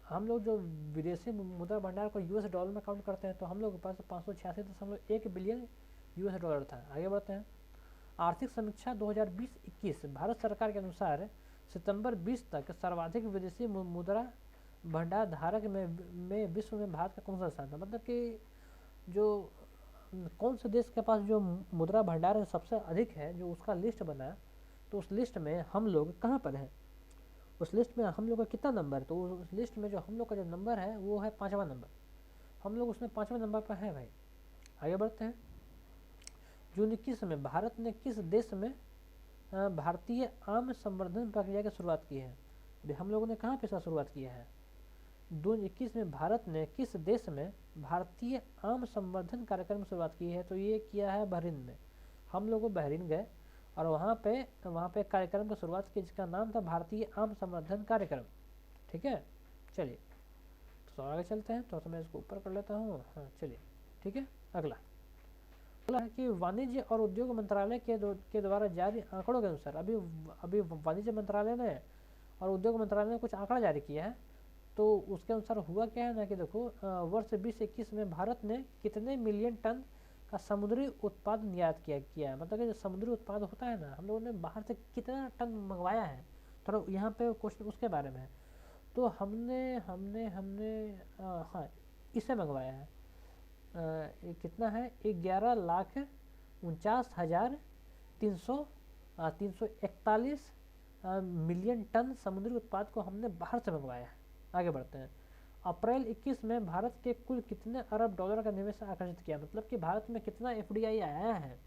हम लोग जो विदेशी मुद्रा भंडार को यूएस डॉलर में काउंट करते हैं, तो हम लोग के पास 586.1 बिलियन यूएस डॉलर था। आगे बढ़ते हैं। आर्थिक समीक्षा 2020-21 भारत सरकार के अनुसार सितंबर 20 तक सर्वाधिक विदेशी मुद्रा भंडार धारक में विश्व में भारत का कौन सा स्थान था, मतलब कि जो कौन से देश के पास जो मुद्रा भंडार सबसे अधिक है, जो उसका लिस्ट बना, तो उस लिस्ट में हम लोग कहाँ पर हैं, उस लिस्ट में हम लोग का कितना नंबर, तो उस लिस्ट में जो हम लोग का जो नंबर है वो है 5वां नंबर, हम लोग उसमें 5वें नंबर पर हैं भाई। आगे बढ़ते हैं। जून 21 में भारत ने किस देश में भारतीय आम संवर्धन प्रक्रिया की शुरुआत की है? अभी हम लोगों ने कहाँ पे इसका शुरुआत किया है? जून 21 में भारत ने किस देश में भारतीय आम संवर्धन कार्यक्रम की शुरुआत की है? तो ये किया है बहरीन में। हम लोग बहरीन गए और वहाँ पे कार्यक्रम की शुरुआत की, जिसका नाम था भारतीय आम संवर्धन कार्यक्रम। ठीक है, चलिए तो आगे चलते हैं। तो मैं इसको ऊपर कर लेता हूँ। हाँ चलिए, ठीक है। अगला है कि वाणिज्य और उद्योग मंत्रालय के द्वारा जारी आंकड़ों के अनुसार, अभी वाणिज्य मंत्रालय ने और उद्योग मंत्रालय ने कुछ आंकड़ा जारी किया है। तो उसके अनुसार हुआ क्या है ना कि देखो, वर्ष 2021 में भारत ने कितने मिलियन टन का समुद्री उत्पाद निर्यात किया है, मतलब कि जो समुद्री उत्पाद होता है ना, हम लोगों ने बाहर से कितना टन मंगवाया है, थोड़ा यहाँ पे क्वेश्चन उसके बारे में है। तो हमने हमने हमने हाँ इसे मंगवाया है, कितना है, 11,49,341 मिलियन टन समुद्री उत्पाद को हमने बाहर से मंगवाया है। आगे बढ़ते हैं। अप्रैल 21 में भारत के कुल कितने अरब डॉलर का निवेश आकर्षित किया, मतलब कि भारत में कितना एफडीआई आया है,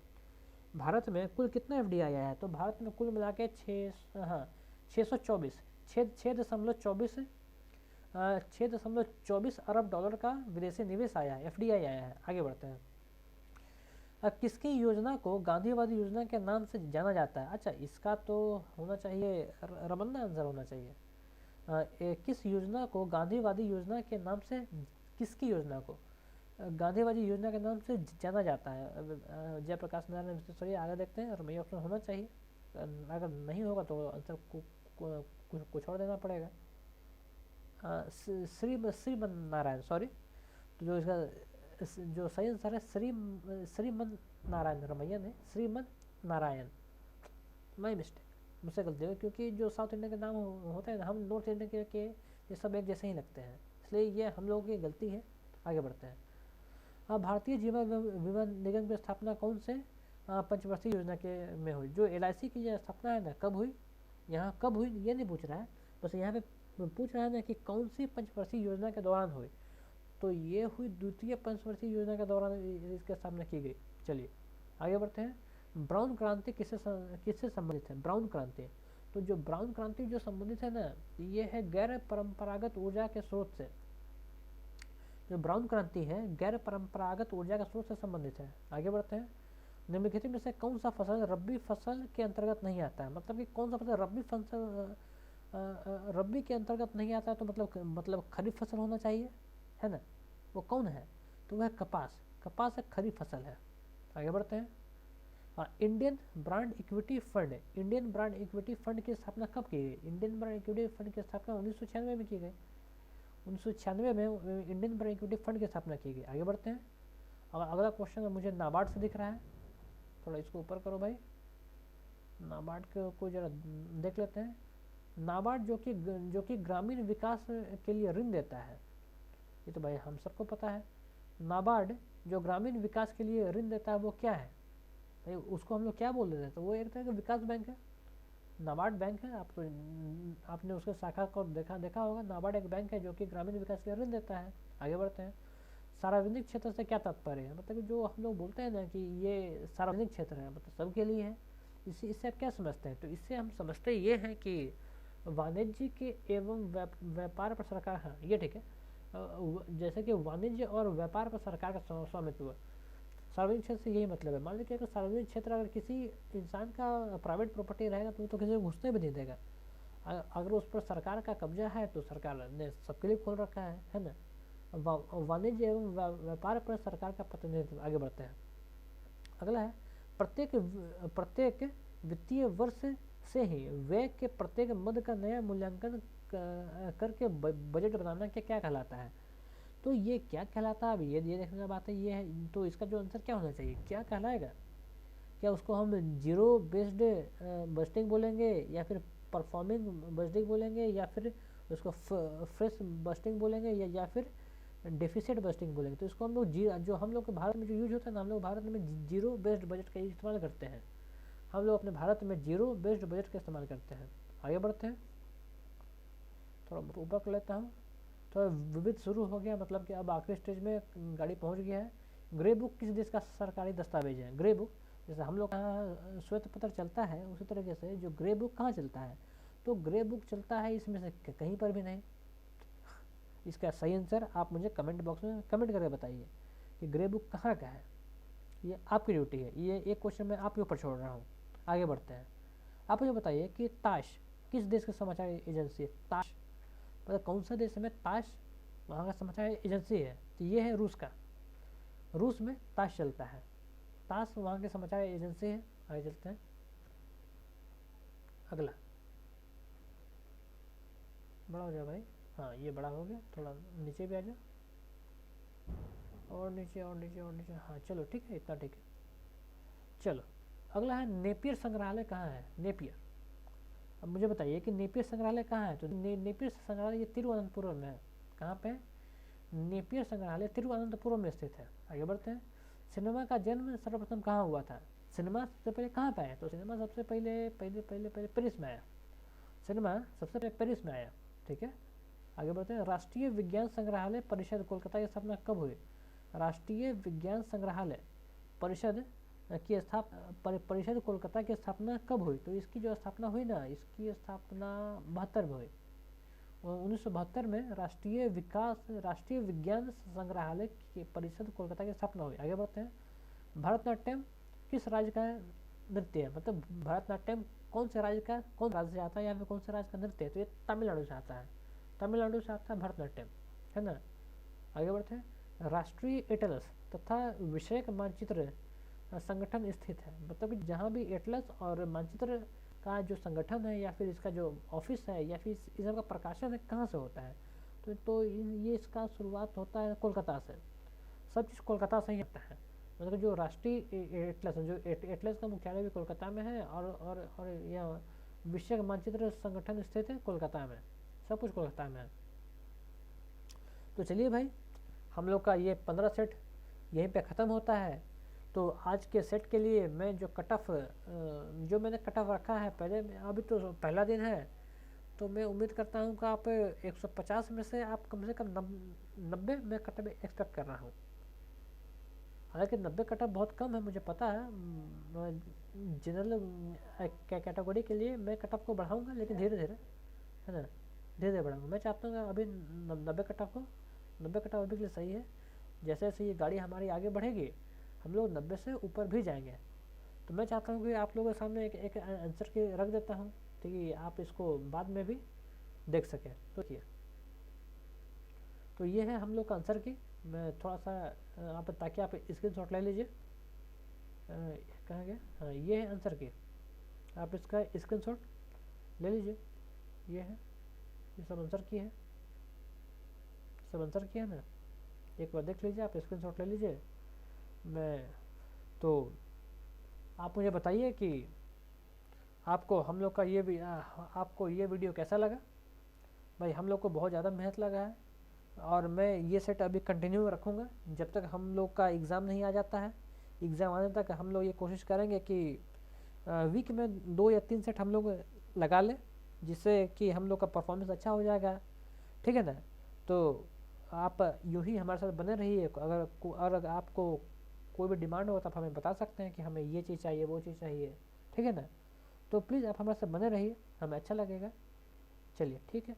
भारत में कुल कितना एफडीआई आया है? तो भारत में कुल मिला के 624 अरब डॉलर का विदेशी निवेश आया है, एफडीआई आया है। आगे बढ़ते हैं। अब किसकी योजना को गांधीवादी योजना के नाम से जाना जाता है? अच्छा, इसका तो होना चाहिए रमन्ना आंसर होना चाहिए। किस योजना को गांधीवादी योजना के नाम से, किसकी योजना को गांधीवादी योजना के नाम से जाना जाता है? जयप्रकाश नारायण विश्वेश्वरैया। आगे देखते हैं, और मैं ऑप्शन होना चाहिए, अगर नहीं होगा तो आंसर कुछ और देना पड़ेगा। श्रीमन नारायण, सॉरी, तो जो इसका जो सही आंसर है श्रीमन नारायण रमैया है, श्रीमन नारायण। माई मिस्टेक, मुझसे गलती हो, क्योंकि जो साउथ इंडियन के नाम होते हैं ना, हम नॉर्थ इंडियन के ये सब एक जैसे ही लगते हैं, इसलिए ये हम लोगों की गलती है। आगे बढ़ते हैं। भारतीय जीवन बीमा निगम की स्थापना कौन से पंचवर्षीय योजना के में हुई? जो LIC की जो स्थापना है ना, कब हुई, यहाँ कब हुई ये नहीं पूछ रहा है, बस यहाँ पे पूछ रहा है ना कि कौन सी पंचवर्षीय योजना के दौरान हुई। तो ये हुई द्वितीय पंचवर्षीय योजना के दौरान इसकी स्थापना की गई। चलिए आगे बढ़ते हैं। ब्राउन क्रांति किससे संबंधित है? ब्राउन क्रांति, तो जो ब्राउन क्रांति जो संबंधित है ना, ये है गैर परंपरागत ऊर्जा के स्रोत से। जो ब्राउन क्रांति है गैर परंपरागत ऊर्जा के स्रोत से संबंधित है। आगे बढ़ते हैं। निम्नलिखित में से कौन सा फसल रबी फसल के अंतर्गत नहीं आता है? मतलब कि कौन सा फसल रबी फसल रबी के अंतर्गत नहीं आता है, तो मतलब खरीफ फसल होना चाहिए, है ना? वो कौन है? तो वह कपास एक खरीफ फसल है। आगे बढ़ते हैं। इंडियन ब्रांड इक्विटी फंड की स्थापना कब की गई? इंडियन ब्रांड इक्विटी फंड की स्थापना 1996 में की गई। 1996 में इंडियन ब्रांड इक्विटी फंड की स्थापना की गई। आगे बढ़ते हैं। अगला क्वेश्चन मुझे नाबार्ड से दिख रहा है, थोड़ा इसको ऊपर करो भाई। नाबार्ड को जरा देख लेते हैं। नाबार्ड जो कि ग्रामीण विकास के लिए ऋण देता है, ये तो भाई हम सबको पता है। नाबार्ड जो ग्रामीण विकास के लिए ऋण देता है वो क्या है भाई? उसको हम लोग क्या बोल देते हैं? तो वो एक तरह का विकास बैंक है, नाबार्ड बैंक है। आपने उसके शाखा को देखा होगा। नाबार्ड एक बैंक है जो कि ग्रामीण विकास के लिए ऋण देता है। आगे बढ़ते हैं। सार्वजनिक क्षेत्र से क्या तात्पर्य है? मतलब जो हम लोग बोलते हैं ना कि ये सार्वजनिक क्षेत्र है, मतलब सबके लिए है। इससे आप क्या समझते हैं? तो इससे हम समझते ये हैं कि वाणिज्य के एवं व्यापार पर सरकार, हाँ ये ठीक है, जैसे कि वाणिज्य और व्यापार पर सरकार का स्वामित्व। सार्वजनिक क्षेत्र से यही मतलब है। मान लीजिए अगर सार्वजनिक क्षेत्र अगर किसी इंसान का प्राइवेट प्रॉपर्टी रहेगा तो वो तो किसी को घुसने भी नहीं देगा। अगर उस पर सरकार का कब्जा है तो सरकार ने सबके लिए खोल रखा है ना। वाणिज्य एवं व्यापार पर सरकार का प्रतिनिधित्व। आगे बढ़ते हैं। अगला है प्रत्येक वित्तीय वर्ष से ही व्यय के प्रत्येक मद का नया मूल्यांकन करके बजट बनाना क्या कहलाता है। तो ये क्या कहलाता है, अब ये देखने की बात है। ये है तो इसका जो आंसर क्या होना चाहिए, क्या कहलाएगा। क्या उसको हम जीरो बेस्ड बजटिंग बोलेंगे, या फिर परफॉर्मिंग बजटिंग बोलेंगे, या फिर उसको फ्रेश बजटिंग बोलेंगे, या फिर डेफिसिट बजटिंग बोलेंगे। तो इसको हम लोग जो हम लोग के भारत में जो यूज होता है ना, हम लोग भारत में जीरो बेस्ड बजट का इस्तेमाल करते हैं। हम लोग अपने भारत में जीरो बेस्ड बजट का इस्तेमाल करते हैं। आगे बढ़ते हैं, थोड़ा ऊपर कर लेता हूँ। तो विविध शुरू हो गया, मतलब कि अब आखिरी स्टेज में गाड़ी पहुँच गया है। ग्रे बुक किस देश का सरकारी दस्तावेज है। ग्रे बुक, जैसे हम लोग कहाँ श्वेत पत्र चलता है, उसी तरीके से जो ग्रे बुक कहाँ चलता है, तो ग्रे बुक चलता है इसमें से कहीं पर भी नहीं। इसका सही आंसर आप मुझे कमेंट बॉक्स में कमेंट करके बताइए कि ग्रे बुक कहाँ का है। ये आपकी ड्यूटी है, ये एक क्वेश्चन मैं आपके ऊपर छोड़ रहा हूँ। आगे बढ़ते हैं। आप मुझे बताइए कि ताश किस देश की समाचार एजेंसी है। ताश मतलब कौन सा देश में ताश वहाँ का समाचार एजेंसी है, तो ये है रूस का। रूस में ताश चलता है, ताश वहाँ के समाचार एजेंसी है। आगे चलते हैं। अगला बड़ा हो जाए भाई, हाँ ये बड़ा हो गया, थोड़ा नीचे भी आ जाओ, और नीचे और नीचे और नीचे। हाँ चलो ठीक है, इतना ठीक है। चलो अगला है नेपियर संग्रहालय कहाँ है। नेपियर, अब मुझे बताइए कि नेपियर संग्रहालय कहाँ है। तो नेपियर संग्रहालय ये तिरुवनंतपुरम में है। कहाँ पे है, नेपियर संग्रहालय तिरुवनंतपुरम में स्थित है। आगे बढ़ते हैं। सिनेमा का जन्म सर्वप्रथम कहाँ हुआ था। सिनेमा सबसे पहले कहाँ पे आया, तो सिनेमा सबसे पहले पहले पहले पहले पेरिस में आया। सिनेमा सबसे पहले पेरिस में आया, ठीक है। आगे बढ़ते हैं। राष्ट्रीय विज्ञान संग्रहालय परिषद कोलकाता की स्थापना कब हुई। राष्ट्रीय विज्ञान संग्रहालय परिषद की परिषद कोलकाता की स्थापना कब हुई। तो इसकी जो स्थापना हुई ना, इसकी स्थापना 72 में हुई। 1972 में राष्ट्रीय विज्ञान संग्रहालय की परिषद कोलकाता की स्थापना हुई। आगे बढ़ते हैं। भारतनाट्यम किस राज्य का नृत्य है, मतलब भारतनाट्यम कौन से राज्य से आता है, या फिर कौन से राज्य का नृत्य है। तो ये तमिलनाडु से आता है, तमिलनाडु से आता है भारतनाट्यम, है ना। आगे बढ़ते हैं। राष्ट्रीय एटलस तथा विषयक मानचित्र संगठन स्थित है, मतलब कि जहाँ भी एटलस और मानचित्र का जो संगठन है, या फिर इसका जो ऑफिस है, या फिर इस सबका प्रकाशन है, कहाँ से होता है। तो ये इसका शुरुआत होता है कोलकाता से। सब चीज़ कोलकाता से ही आता है, मतलब जो राष्ट्रीय एटलस है, जो एटलस का मुख्यालय भी कोलकाता में है, और यह विषयक मानचित्र संगठन स्थित है कोलकाता में। सब कुछ कोलकाता में है। तो चलिए भाई, हम लोग का ये 15 सेट यहीं पे ख़त्म होता है। तो आज के सेट के लिए मैं जो मैंने कट ऑफ रखा है पहले, अभी तो पहला दिन है, तो मैं उम्मीद करता हूँ कि आप 150 में से आप कम से कम 90 में कट ऑफ एक्सपेक्ट कर रहा हूँ। हालांकि 90 कट ऑफ बहुत कम है, मुझे पता है। जनरल कैटेगरी के लिए मैं कट ऑफ को बढ़ाऊँगा, लेकिन धीरे धीरे, है ना, धीरे धीरे बढ़ाऊँगा। मैं चाहता हूँ अभी 90 कट ऑफ 90 कट ऑफ अभी के लिए सही है। जैसे जैसे ये गाड़ी हमारी आगे बढ़ेगी, हम लोग 90 से ऊपर भी जाएंगे। तो मैं चाहता हूँ कि आप लोगों के सामने एक आंसर के रख देता हूँ, ठीक है, आप इसको बाद में भी देख सकें। तो ये है हम लोग का आंसर की। मैं थोड़ा सा आप, ताकि आप स्क्रीन शॉट ले लीजिए। कहाँ गया, हाँ ये है आंसर की, आप इसका स्क्रीन शॉट ले लीजिए। ये है, ये सब आंसर की है, सब आंसर किया ना, एक बार देख लीजिए, आप स्क्रीन शॉट ले लीजिए। तो आप मुझे बताइए कि आपको हम लोग का आपको ये वीडियो कैसा लगा। भाई हम लोग को बहुत ज़्यादा मेहनत लगा है, और मैं ये सेट अभी कंटिन्यू रखूँगा जब तक हम लोग का एग्ज़ाम नहीं आ जाता है। एग्ज़ाम आने तक हम लोग ये कोशिश करेंगे कि वीक में 2 या 3 सेट हम लोग लगा लें, जिससे कि हम लोग का परफॉर्मेंस अच्छा हो जाएगा, ठीक है ना। तो आप यूँ ही हमारे साथ बने रहिए। अगर आपको कोई भी डिमांड हो तो आप हमें बता सकते हैं कि हमें ये चीज़ चाहिए, वो चीज़ चाहिए, ठीक है ना। तो प्लीज़ आप हमारे साथ बने रहिए, हमें अच्छा लगेगा। चलिए ठीक है।